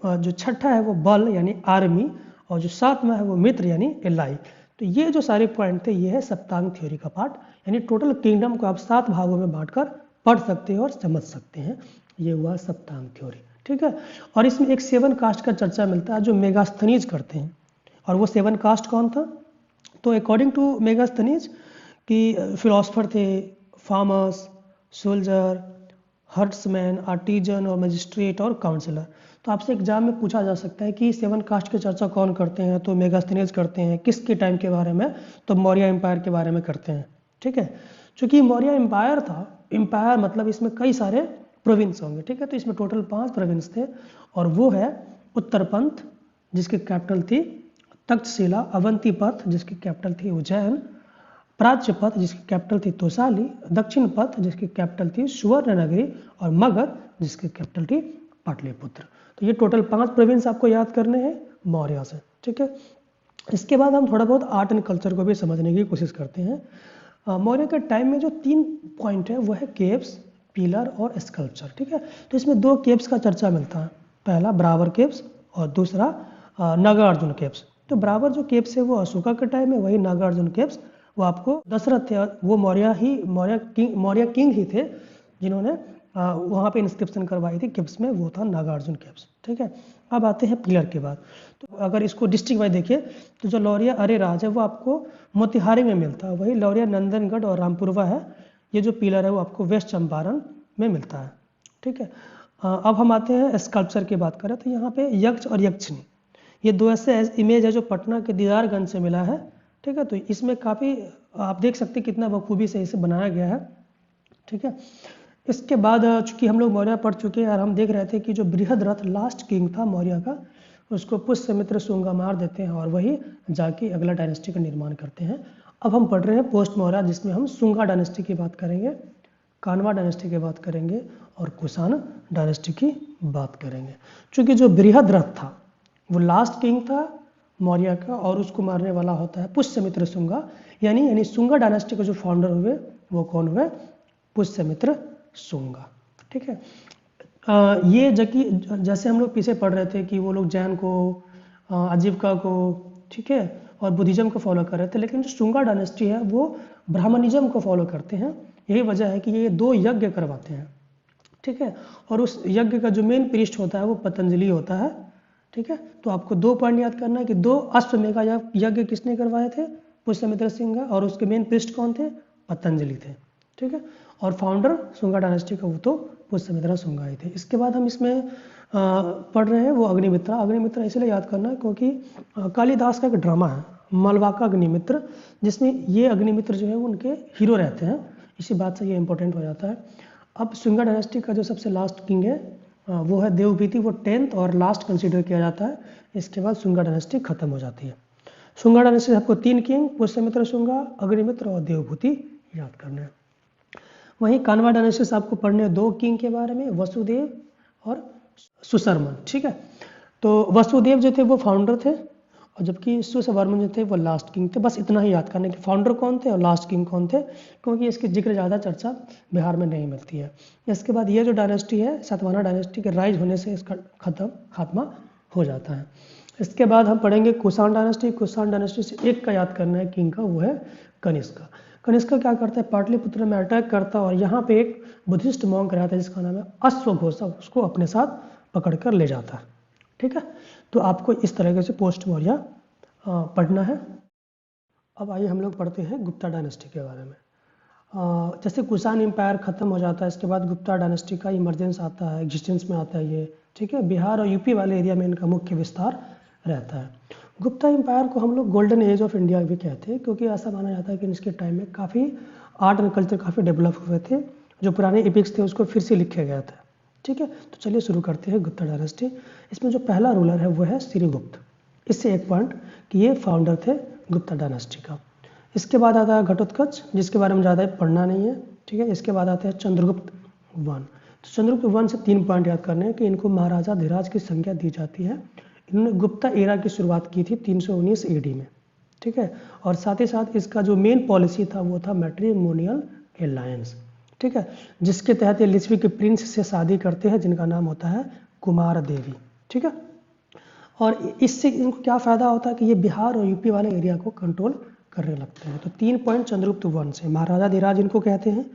A: जो छठा है वो बल यानी आर्मी, और जो सातवां है वो मित्र यानी एलाई। तो ये जो सारे पॉइंट थे ये है सप्तांग थ्योरी का पार्ट, यानी टोटल किंगडम को आप 7 भागों में बांटकर पढ़ सकते हैं और समझ सकते हैं। ये हुआ सप्तांग थ्योरी, ठीक है। और इसमें एक 7 कास्ट का चर्चा मिलता है जो मेगास्थनीज करते हैं, और वो 7 कास्ट कौन था? तो अकॉर्डिंग टू मेगास्थनीज कि फिलोसफर थे, फार्मर्स, सोल्जर, हर्ट्समैन, आर्टिजन और मजिस्ट्रेट और काउंसलर। तो आपसे एग्जाम में पूछा जा सकता है कि 7 कास्ट की चर्चा कौन करते हैं? तो मेगास्थनीज करते हैं। किसके टाइम के बारे में? तो मौर्य एम्पायर के बारे में करते हैं, ठीक है। चूंकि मौर्य एम्पायर था, एम्पायर मतलब इसमें कई सारे प्रोविंस होंगे, ठीक है। तो इसमें टोटल 5 प्रोविंस थे, और वो है उत्तरपंथ जिसकी कैपिटल थी तक्षशिला, अवंतीपथ जिसकी कैपिटल थी उज्जैन, प्राच्य पथ जिसकी कैपिटल थी तोसाली, दक्षिण पथ जिसकी कैपिटल थी सुवर्णनगरी, और मगध जिसकी कैपिटल थी पाटलिपुत्र। तो ये टोटल 5 प्रोविंस आपको याद करने हैं मौर्य से, ठीक है। इसके बाद हम थोड़ा बहुत आर्ट एंड कल्चर को भी समझने की कोशिश करते हैं। मौर्य के टाइम में जो 3 पॉइंट है वो है केव्स, पिलर और स्कल्पचर, ठीक है। तो इसमें 2 केव्स का चर्चा मिलता है, पहला ब्रावर केव्स और दूसरा नागार्जुन केव्स। तो ब्रावर जो केव्स है वो अशोका के टाइम में, वही नागार्जुन केव्स वो आपको दशरथ थे, वो मौर्य किंग ही थे जिन्होंने वहाँ पे इंस्क्रिप्शन करवाई थी केव्स में, वो था नागार्जुन केव्स, ठीक है। अब आते हैं पिलर के बाद। तो अगर इसको डिस्ट्रिक्ट वाइज देखिए तो जो लौरिया अरेराज है वो आपको मोतिहारी में मिलता है, वही लौरिया नंदनगढ़ और रामपुरवा है, ये जो पिलर है वो आपको वेस्ट चंपारण में मिलता है, ठीक है। अब हम आते हैं स्कल्पचर की बात करें तो यहाँ पे यक्ष और यक्षिणी, ये 2 ऐसे इमेज है जो पटना के दीदारगंज से मिला है, ठीक है। तो इसमें काफ़ी आप देख सकते हैं कितना बखूबी से इसे बनाया गया है, ठीक है। इसके बाद चूंकि हम लोग मौर्य पढ़ चुके हैं और हम देख रहे थे कि जो बृहद्रथ लास्ट किंग था मौर्य का, उसको पुष्यमित्र शुंगा मार देते हैं और वही जाके अगला डायनेस्टी का निर्माण करते हैं। अब हम पढ़ रहे हैं पोस्ट मौर्य, जिसमें हम शुंगा डायनेस्टी की बात करेंगे, कानवा डायनेस्टी की बात करेंगे और कुषाण डायनेस्टी की बात करेंगे। चूँकि जो बृहद्रथ था वो लास्ट किंग था मौर्य का, और उसको मारने वाला होता है पुष्यमित्र शुंगा, यानी शुंगा डायनेस्टी के जो फाउंडर हुए वो कौन हुए? पुष्यमित्र शुंगा, ठीक है। ये जैसे हम लोग पीछे पढ़ रहे थे कि वो लोग जैन को, आजीविका को, ठीक है, और बुद्धिज्म को फॉलो कर रहे थे, लेकिन जो शुंगा डायनेस्टी है वो ब्राह्मणिज्म को फॉलो करते हैं। यही वजह है कि ये 2 यज्ञ करवाते हैं, ठीक है। और उस यज्ञ का जो मेन प्रीस्ट होता है वो पतंजलि होता है, ठीक है। तो आपको 2 पॉइंट याद करना है कि 2 अश्वमेध यज्ञ किसने करवाए थे? पुष्यमित्र शुंगा, और उसके मेन प्रीस्ट कौन थे? पतंजलि थे, ठीक है। और फाउंडर शुंगा डायनेस्टी का वो तो पुष्यमित्र शुंगा ही थे। इसके बाद हम इसमें पढ़ रहे हैं वो अग्निमित्रा। अग्निमित्रा इसलिए याद करना है क्योंकि कालिदास का एक ड्रामा है मलवाका अग्निमित्र, जिसमें ये अग्निमित्र जो है उनके हीरो रहते हैं, इसी बात से ये इंपॉर्टेंट हो जाता है। अब शुंगा डायनेस्टी का जो सबसे लास्ट किंग है वो है देवभूति, वो 10th और लास्ट कंसीडर किया जाता है। इसके बाद शुंगा डायनेस्टी खत्म हो जाती है। शुंगा डायनेस्टी से आपको 3 किंग पुष्यमित्र शुंगा, अग्निमित्र और देवभूति याद करना है। वहीं कानवा डायनेस्टी से आपको पढ़ने 2 किंग के बारे में, वसुदेव और सुशर्मन, ठीक है। तो वसुदेव जो थे वो फाउंडर थे, और जबकि सुशर्मन जो थे वो लास्ट किंग थे। बस इतना ही याद करने कि फाउंडर कौन थे और लास्ट किंग कौन थे, क्योंकि इसकी जिक्र ज़्यादा चर्चा बिहार में नहीं मिलती है। इसके बाद ये जो डायनेस्टी है सातवाहना डायनेस्टी के राइज होने से इसका खात्मा हो जाता है। इसके बाद हम पढ़ेंगे कुषाण डायनेस्टी। कुषाण डायनेस्टी से एक का याद करना है किंग का, वो है कनिष्का। कनिष्का क्या करता है? पाटलिपुत्र में अटैक करता है और यहाँ पे एक बुद्धिस्ट मॉन्क रहता है जिसका नाम है अश्वघोषा, उसको अपने साथ पकड़ कर ले जाता है, ठीक है। तो आपको इस तरीके से पोस्ट मौर्य पढ़ना है। अब आइए हम लोग पढ़ते हैं गुप्ता डायनेस्टी के बारे में। जैसे कुषाण एम्पायर खत्म हो जाता है, इसके बाद गुप्ता डायनेस्टी का इमरजेंस आता है, एग्जिस्टेंस में आता है ये, ठीक है। बिहार और यूपी वाले एरिया में इनका मुख्य विस्तार रहता है। गुप्ता एम्पायर को हम लोग गोल्डन एज ऑफ इंडिया भी कहते हैं, क्योंकि ऐसा माना जाता है कि इसके टाइम में काफ़ी आर्ट एंड कल्चर काफ़ी डेवलप हुए थे, जो पुराने एपिक्स थे उसको फिर से लिखे गया था, ठीक है। तो चलिए शुरू करते हैं गुप्ता डायनेस्टी। इसमें जो पहला रूलर है वो है श्रीगुप्त। इससे एक पॉइंट कि ये फाउंडर थे गुप्ता डायनेस्टी का। इसके बाद आता है घटोत्कच, जिसके बारे में ज़्यादा पढ़ना नहीं है, ठीक है। इसके बाद आते हैं चंद्रगुप्त वन। तो चंद्रगुप्त वन से 3 पॉइंट याद करने हैं कि इनको महाराजा धीराज की संज्ञा दी जाती है। इन्होंने गुप्ता एरा की शुरुआत की थी 319 AD में, ठीक है। और साथ ही साथ इसका जो मेन पॉलिसी था वो था मैट्रिमोनियल एलायंस, ठीक है, जिसके तहत ये लिच्छवी के प्रिंस से शादी करते हैं जिनका नाम होता है कुमार देवी, ठीक है। और इससे इनको क्या फ़ायदा होता है कि ये बिहार और यूपी वाले एरिया को कंट्रोल करने लगते हैं। तो 3 पॉइंट चंद्रगुप्त वन से, महाराजा धीराज इनको कहते हैं,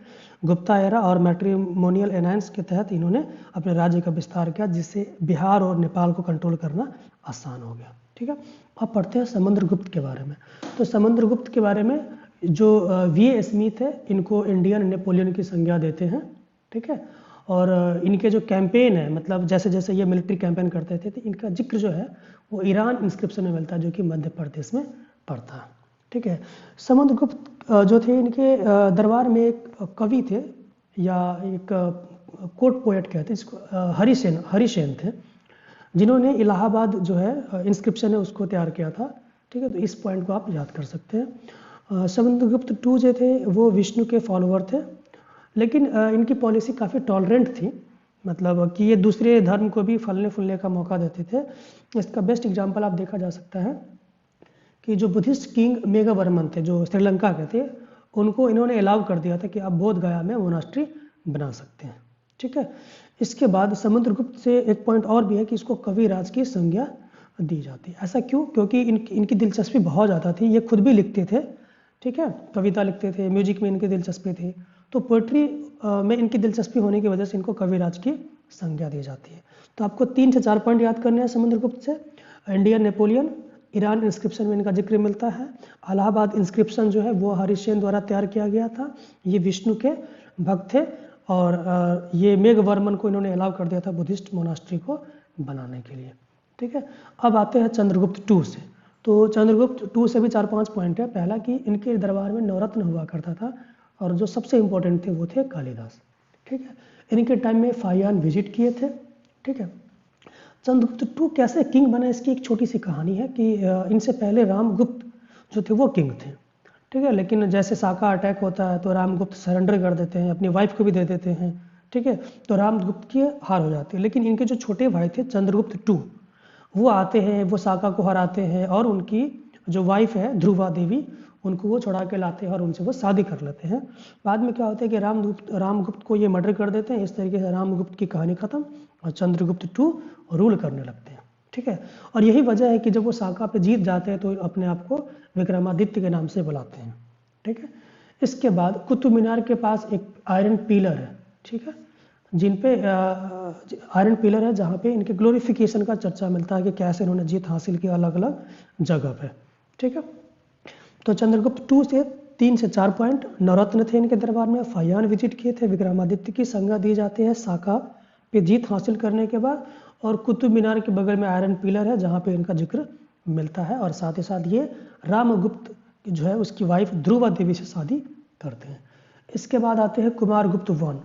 A: गुप्ता एरा और मैट्रिमोनियल एलायंस के तहत इन्होंने अपने राज्य का विस्तार किया, जिससे बिहार और नेपाल को कंट्रोल करना आसान हो गया, ठीक है। अब पढ़ते हैं समुद्रगुप्त के बारे में। तो समुद्रगुप्त के बारे में जो V.A. स्मिथ है, इनको इंडियन नेपोलियन की संज्ञा देते हैं, ठीक है। और इनके जो कैंपेन है, मतलब जैसे जैसे ये मिलिट्री कैंपेन करते थे, तो इनका जिक्र जो है वो ईरान इंस्क्रिप्शन में मिलता है, जो कि मध्य प्रदेश में पड़ता है, ठीक है। समुद्रगुप्त जो थे, इनके दरबार में एक कवि थे या एक कोर्ट पोएट कहते हैं इसको, हरिसेन थे, जिन्होंने इलाहाबाद जो है इंस्क्रिप्शन है उसको तैयार किया था, ठीक है। तो इस पॉइंट को आप याद कर सकते हैं। समुद्रगुप्त 2 जो थे वो विष्णु के फॉलोअर थे, लेकिन इनकी पॉलिसी काफ़ी टॉलरेंट थी, मतलब कि ये दूसरे धर्म को भी फलने फूलने का मौका देते थे। इसका बेस्ट एग्जांपल आप देखा जा सकता है कि जो बुद्धिस्ट किंग मेघवर्मन थे, जो श्रीलंका के थे, उनको इन्होंने अलाउ कर दिया था कि आप बोध गया में मोनास्ट्री बना सकते हैं, ठीक है। इसके बाद समुद्रगुप्त से एक पॉइंट और भी है कि इसको कविराज की संज्ञा दी जाती है। ऐसा क्यों? क्योंकि इनकी दिलचस्पी बहुत ज़्यादा थी, ये खुद भी लिखते थे, ठीक है, कविता लिखते थे, म्यूजिक में इनकी दिलचस्पी थी, तो पोइट्री में इनकी दिलचस्पी होने की वजह से इनको कविराज की संज्ञा दी जाती है। तो आपको 3 से 4 पॉइंट याद करने हैं समुद्रगुप्त से। इंडियन नेपोलियन, ईरान इंस्क्रिप्शन में इनका जिक्र मिलता है, इलाहाबाद इंस्क्रिप्शन जो है वो हरिसेन द्वारा तैयार किया गया था, ये विष्णु के भक्त थे, और ये मेघवर्मन को इन्होंने अलाउ कर दिया था बुद्धिस्ट मोनास्ट्री को बनाने के लिए, ठीक है। अब आते हैं चंद्रगुप्त 2 से। तो चंद्रगुप्त 2 से भी 4-5 पॉइंट है। पहला कि इनके दरबार में नवरत्न हुआ करता था, और जो सबसे इम्पोर्टेंट थे वो थे कालिदास, ठीक है। इनके टाइम में फाहियान विजिट किए थे, ठीक है। चंद्रगुप्त 2 कैसे किंग बने, इसकी एक छोटी सी कहानी है कि इनसे पहले रामगुप्त जो थे वो किंग थे, ठीक है। लेकिन जैसे साका अटैक होता है तो रामगुप्त सरेंडर कर देते हैं, अपनी वाइफ को भी दे देते हैं, ठीक है। तो रामगुप्त की हार हो जाती है। लेकिन इनके जो छोटे भाई थे चंद्रगुप्त 2, वो आते हैं, वो साका को हराते हैं, और उनकी जो वाइफ है ध्रुवा देवी, उनको वो छुड़ा के लाते हैं और उनसे वो शादी कर लेते हैं। बाद में क्या होता है कि रामगुप्त को ये मर्डर कर देते हैं। इस तरीके से रामगुप्त की कहानी खत्म और चंद्रगुप्त 2 रूल करने लगते हैं, ठीक है। और यही वजह है कि जब वो साका पे जीत जाते हैं तो अपने आप को विक्रमादित्य के नाम से बुलाते हैं, ठीक है। इसके बाद कुतुब मीनार के पास एक आयरन पिलर है, ठीक है, जिन पे आयरन पिलर है, जहाँ पे इनके ग्लोरिफिकेशन का चर्चा मिलता है कि कैसे इन्होंने जीत हासिल की अलग अलग जगह पे, ठीक है। तो चंद्रगुप्त 2 से 3 से 4 पॉइंट। नवरत्न थे इनके दरबार में, फाहियान विजिट किए थे, विक्रमादित्य की संज्ञा दी जाती है साका पे जीत हासिल करने के बाद, और कुतुब मीनार के बगल में आयरन पिलर है जहाँ पे इनका जिक्र मिलता है। और साथ ही साथ ये रामगुप्त जो है उसकी वाइफ ध्रुवा देवी से शादी करते हैं। इसके बाद आते हैं कुमारगुप्त 1।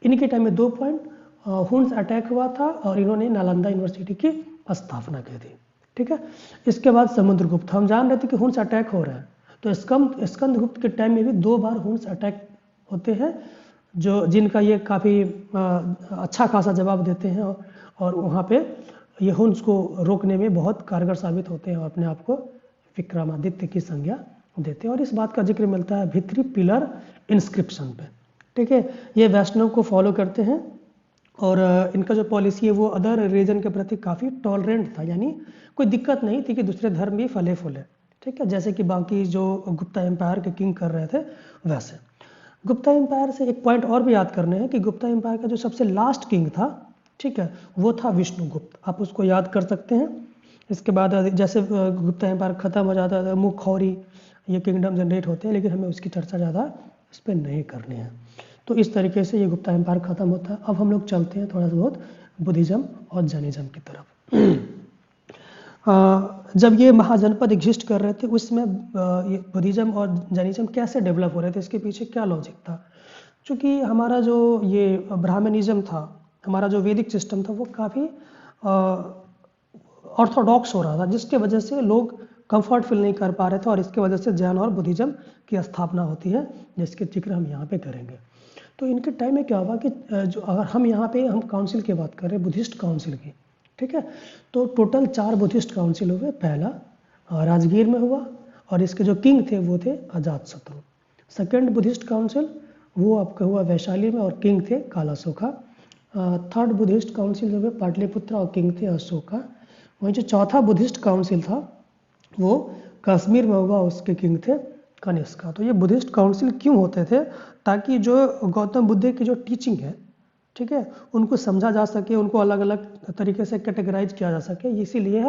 A: इनके टाइम में 2 पॉइंट। हुन्स अटैक हुआ था और इन्होंने नालंदा यूनिवर्सिटी की स्थापना की थी, ठीक है। इसके बाद समुद्रगुप्त। हम जान रहे थे कि हुन्स अटैक हो रहा है, तो स्कंदगुप्त के टाइम में भी 2 बार हुन्स अटैक होते हैं, जिनका ये काफ़ी अच्छा खासा जवाब देते हैं, और वहाँ पे ये हुन्स को रोकने में बहुत कारगर साबित होते हैं और अपने आप को विक्रमादित्य की संज्ञा देते हैं। और इस बात का जिक्र मिलता है भित्री पिलर इंस्क्रिप्शन पे, ठीक है। ये वैष्णव को फॉलो करते हैं, और इनका जो पॉलिसी है वो अदर रिलीजन के प्रति काफ़ी टॉलरेंट था, यानी कोई दिक्कत नहीं थी कि दूसरे धर्म भी फले फूले, ठीक है, जैसे कि बाकी जो गुप्ता एम्पायर के किंग कर रहे थे वैसे। गुप्ता एम्पायर से एक पॉइंट और भी याद करने हैं कि गुप्ता एम्पायर का जो सबसे लास्ट किंग था, ठीक है, वो था विष्णुगुप्त। आप उसको याद कर सकते हैं। इसके बाद जैसे गुप्ता एम्पायर ख़त्म हो जाता है, मुखौरी ये किंगडम जनरेट होते हैं, लेकिन हमें उसकी चर्चा ज़्यादा इस पर नहीं करनी है। तो इस तरीके से ये गुप्ता एम्पायर ख़त्म होता है। अब हम लोग चलते हैं थोड़ा बहुत बुद्धिज़्म और जैनिज़्म की तरफ। जब ये महाजनपद एग्जिस्ट कर रहे थे उसमें ये बुद्धिज़्म और जैनिज़्म कैसे डेवलप हो रहे थे, इसके पीछे क्या लॉजिक था। क्योंकि हमारा जो ये ब्राह्मणिज़्म था, हमारा जो वैदिक सिस्टम था, वो काफ़ी ऑर्थोडॉक्स हो रहा था, जिसके वजह से लोग कंफर्ट फील नहीं कर पा रहे थे और इसके वजह से जैन और बुद्धिज्म की स्थापना होती है, जिसके जिक्र हम यहाँ पे करेंगे। तो इनके टाइम में क्या हुआ कि जो अगर हम यहाँ पे हम काउंसिल की बात कर रहे हैं, बुद्धिस्ट काउंसिल की, ठीक है, तो टोटल 4 बुद्धिस्ट काउंसिल हुए। पहला राजगीर में हुआ और इसके जो किंग थे वो थे अजातशत्रु। सेकेंड बुद्धिस्ट काउंसिल वो आपका हुआ वैशाली में और किंग थे कालाशोका। थर्ड बुद्धिस्ट काउंसिल जो है पाटलिपुत्र और किंग थे अशोका। वहीं जो चौथा बुद्धिस्ट काउंसिल था वो कश्मीर में हुआ, उसके किंग थे कनिष्का। तो ये बुद्धिस्ट काउंसिल क्यों होते थे? ताकि जो गौतम बुद्ध की जो टीचिंग है, ठीक है, उनको समझा जा सके, उनको अलग अलग तरीके से कैटेगराइज किया जा सके, इसीलिए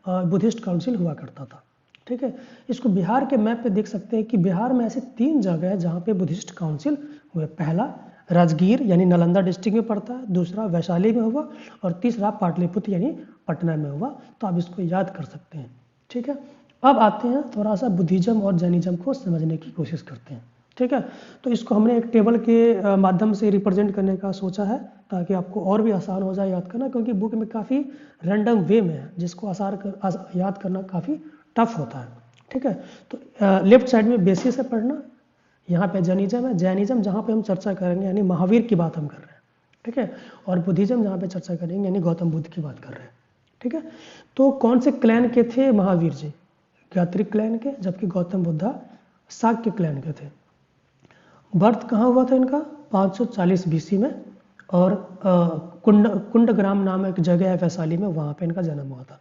A: बुद्धिस्ट काउंसिल हुआ करता था। ठीक है, इसको बिहार के मैप पे देख सकते हैं कि बिहार में ऐसे 3 जगह है जहाँ पे बुद्धिस्ट काउंसिल हुए। पहला राजगीर यानी नालंदा डिस्ट्रिक्ट में पड़ता है, दूसरा वैशाली में हुआ और तीसरा पाटलिपुत्र यानी पटना में हुआ। तो आप इसको याद कर सकते हैं। ठीक है, अब आते हैं थोड़ा सा बुद्धिज्म और जैनिज्म को समझने की कोशिश करते हैं। ठीक है, तो इसको हमने एक टेबल के माध्यम से रिप्रेजेंट करने का सोचा है ताकि आपको और भी आसान हो जाए याद करना, क्योंकि बुक में काफ़ी रैंडम वे में है जिसको याद करना काफ़ी टफ होता है। ठीक है, तो लेफ्ट साइड में बेसिस है पढ़ना, यहाँ पे जैनिज्म है। जैनिज्म जहाँ पे हम चर्चा करेंगे यानी महावीर की बात हम कर रहे हैं। ठीक है, और बुद्धिज्म जहाँ पे चर्चा करेंगे यानी गौतम बुद्ध की बात कर रहे हैं। ठीक है, तो कौन से क्लैन के थे महावीर जी? गात्रिक क्लैन के, जबकि गौतम बुद्धा शाक्य क्लैन के थे। बर्थ कहाँ हुआ था इनका? 540 बीसी में, और कुंडग्राम नाम एक जगह है वैशाली में, वहाँ पे इनका जन्म हुआ था।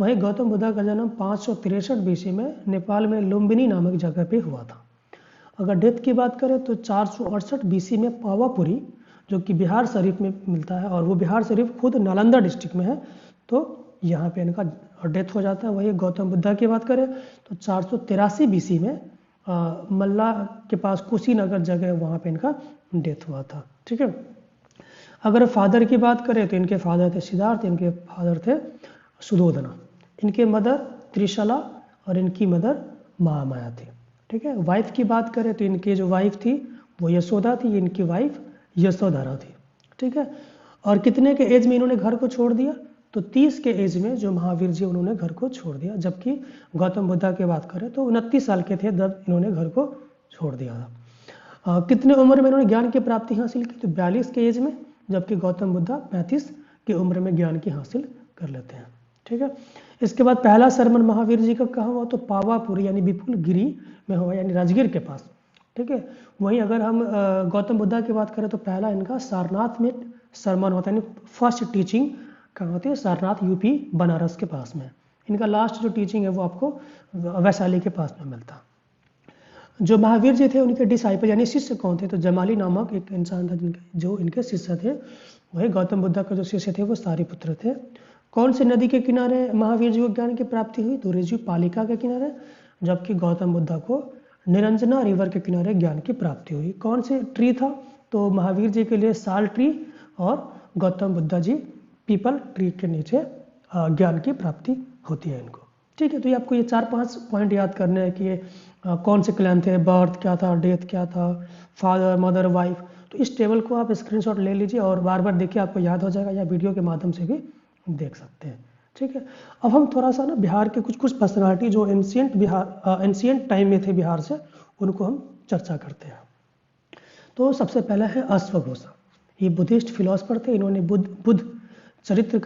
A: वहीं गौतम बुद्ध का जन्म 563 बीसी में नेपाल में लुम्बिनी नामक जगह पे हुआ था। अगर डेथ की बात करें तो 468 बीसी में पावापुरी, जो कि बिहार शरीफ में मिलता है, और वो बिहार शरीफ खुद नालंदा डिस्ट्रिक्ट में है, तो यहाँ पे इनका डेथ हो जाता है। वही गौतम बुद्ध की बात करें तो 483 बीसी में मल्ला के पास कुशीनगर जगह है, वहाँ पे इनका डेथ हुआ था। ठीक है, अगर फादर की बात करें तो इनके फादर थे सिद्धार्थ, इनके फादर थे सुधोधना, इनके मदर त्रिशला और इनकी मदर महामाया थी। ठीक है, वाइफ की बात करें तो इनकी जो वाइफ थी वो यशोदा थी, इनकी वाइफ यशोधरा थी। ठीक है, और कितने के एज में इन्होंने घर को छोड़ दिया? तो 30 के एज में जो महावीर जी उन्होंने घर को छोड़ दिया, जबकि गौतम बुद्ध की बात करें तो 29 साल के थे जब इन्होंने घर को छोड़ दिया था। कितने उम्र में इन्होंने ज्ञान की प्राप्ति हासिल की? तो 42 के एज में, जबकि गौतम बुद्ध 35 की उम्र में ज्ञान की हासिल कर लेते हैं। ठीक है, इसके बाद पहला सरमन महावीर जी का कहाँ हुआ? तो पावापुरी यानी विपुल गिरी में हुआ, यानी राजगीर के पास। ठीक है, वहीं अगर हम गौतम बुद्ध की बात करें तो पहला इनका सारनाथ में सरमन होता है, यानी फर्स्ट टीचिंग कहाँ होती है? सारनाथ यूपी बनारस के पास में। इनका लास्ट जो टीचिंग है वो आपको वैशाली के पास में मिलता। जो महावीर जी थे उनके डिसाइपल यानी शिष्य कौन थे? तो जमाली नामक एक इंसान था जो इनके शिष्य थे। वही गौतम बुद्ध का जो शिष्य थे वो सारिपुत्र थे। कौन से नदी के किनारे महावीर जी को ज्ञान की प्राप्ति हुई? तो ऋषि पालिका के किनारे, जबकि गौतम बुद्ध को निरंजना रिवर के किनारे ज्ञान की प्राप्ति हुई। कौन से ट्री था? तो महावीर जी के लिए साल ट्री और गौतम बुद्ध जी पीपल ट्री के नीचे ज्ञान की प्राप्ति होती है इनको। ठीक है, तो ये आपको ये 4-5 पॉइंट याद करने हैं कि कौन से क्लैन थे, बर्थ क्या था, डेथ क्या था, फादर मदर वाइफ। तो इस टेबल को आप स्क्रीनशॉट ले लीजिए और बार बार देखिए, आपको याद हो जाएगा, या वीडियो के माध्यम से भी देख सकते हैं। ठीक है, अब हम थोड़ा सा ना बिहार के कुछ पर्सनालिटी जो एंशिएंट टाइम में थे बिहार से, उनको हम चर्चा करते हैं। तो सबसे पहला है अश्वघोषा। ये बुद्धिस्ट फिलोसफर थे। इन्होंने बुद्ध चरित्र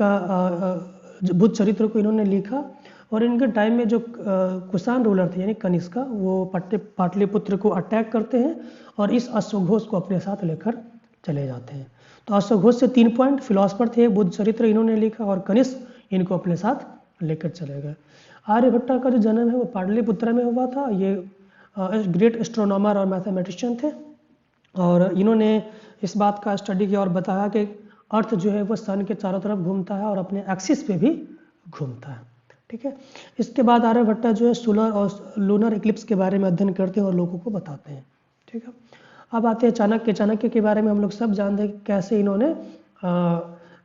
A: को इन्होंने लिखा, और इनके टाइम में जो कुषाण रूलर थे यानी कनिष्का, वो पाटलिपुत्र को अटैक करते हैं और इस अश्वघोष को अपने साथ लेकर चले जाते हैं। तो अश्वघोष से 3 पॉइंट, फिलोसफर थे, बुद्ध चरित्र इन्होंने लिखा और कनिष्क इनको अपने साथ लेकर चले गए। आर्यभट्ट का जो जन्म है वो पाटलिपुत्र में हुआ था। ये ग्रेट एस्ट्रोनॉमर और मैथमेटिशियन थे, और इन्होंने इस बात का स्टडी किया और बताया कि अर्थ जो है वो सन के चारों तरफ घूमता है और अपने एक्सिस पे भी घूमता है। ठीक है, इसके बाद आर्यभट्ट जो है सोलर और लूनर इक्लिप्स के बारे में अध्ययन करते हैं और लोगों को बताते हैं। ठीक है, अब आते हैं चाणक्य के बारे में हम लोग सब जानते हैं कैसे इन्होंने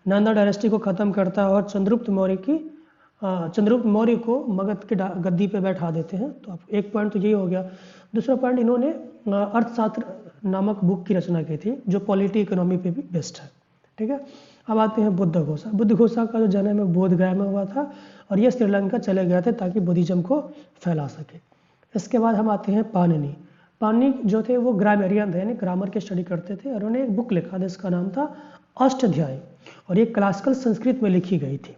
A: नंदा डायनेस्टी को ख़त्म करता है और चंद्रगुप्त मौर्य को मगध के गद्दी पे बैठा देते हैं। तो एक पॉइंट तो यही हो गया। दूसरा पॉइंट, इन्होंने अर्थशास्त्र नामक बुक की रचना की थी जो पॉलिटी इकोनॉमी पे भी बेस्ड है। ठीक है। अब आते हैं बुद्धघोषा। बुद्धघोषा का जो जन्म है बोधगया में हुआ था और ये श्रीलंका चले गए थे ताकि बुद्धिज्म को फैला सके। इसके बाद हम आते हैं पाणिनि। पाणिनि जो थे वो ग्रामरियन थे, यानी ग्रामर की स्टडी करते थे, और उन्होंने एक बुक लिखा था, इसका नाम था अष्टाध्यायी, और ये क्लासिकल संस्कृत में लिखी गई थी,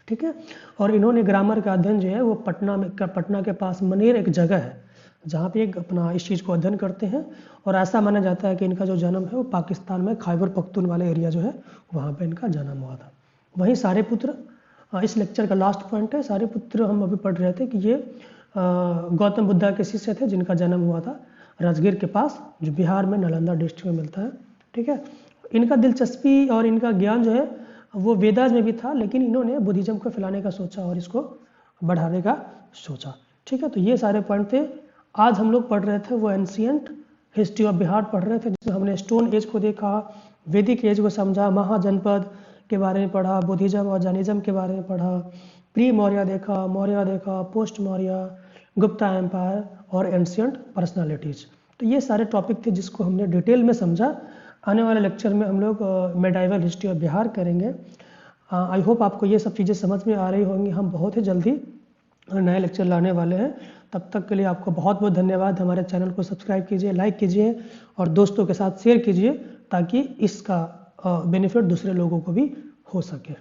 A: ठीक है। और इन्होंने ग्रामर का अध्ययन जो है वो पटना के पास मनेर एक जगह है जहाँ पे एक अपना इस चीज़ को अध्ययन करते हैं, और ऐसा माना जाता है कि इनका जो जन्म है वो पाकिस्तान में खैबर पख्तूनख्वा एरिया जो है वहाँ पे इनका जन्म हुआ था। वहीं सारिपुत्र, इस लेक्चर का लास्ट पॉइंट है। सारिपुत्र हम अभी पढ़ रहे थे कि ये गौतम बुद्धा के शिष्य थे जिनका जन्म हुआ था राजगीर के पास, जो बिहार में नालंदा डिस्ट्रिक्ट में मिलता है, ठीक है। इनका दिलचस्पी और इनका ज्ञान जो है वो वेदास में भी था, लेकिन इन्होंने बुद्धिज्म को फैलाने का सोचा और इसको बढ़ाने का सोचा, ठीक है। तो ये सारे पॉइंट थे। आज हम लोग पढ़ रहे थे वो एंशिएंट हिस्ट्री ऑफ बिहार पढ़ रहे थे, जिसमें हमने स्टोन एज को देखा, वैदिक एज को समझा, महाजनपद के बारे में पढ़ा, बुद्धिज्म और जैनिज्म के बारे में पढ़ा, प्री मौर्य देखा, पोस्ट मौर्य, गुप्ता एम्पायर और एंशिएंट पर्सनालिटीज़। तो ये सारे टॉपिक थे जिसको हमने डिटेल में समझा। आने वाले लेक्चर में हम लोग मेडाइवल हिस्ट्री ऑफ बिहार करेंगे। आई होप आपको ये सब चीज़ें समझ में आ रही होंगी। हम बहुत ही जल्दी नए लेक्चर लाने वाले हैं। तब तक के लिए आपको बहुत बहुत धन्यवाद। हमारे चैनल को सब्सक्राइब कीजिए, लाइक कीजिए और दोस्तों के साथ शेयर कीजिए ताकि इसका बेनिफिट दूसरे लोगों को भी हो सके।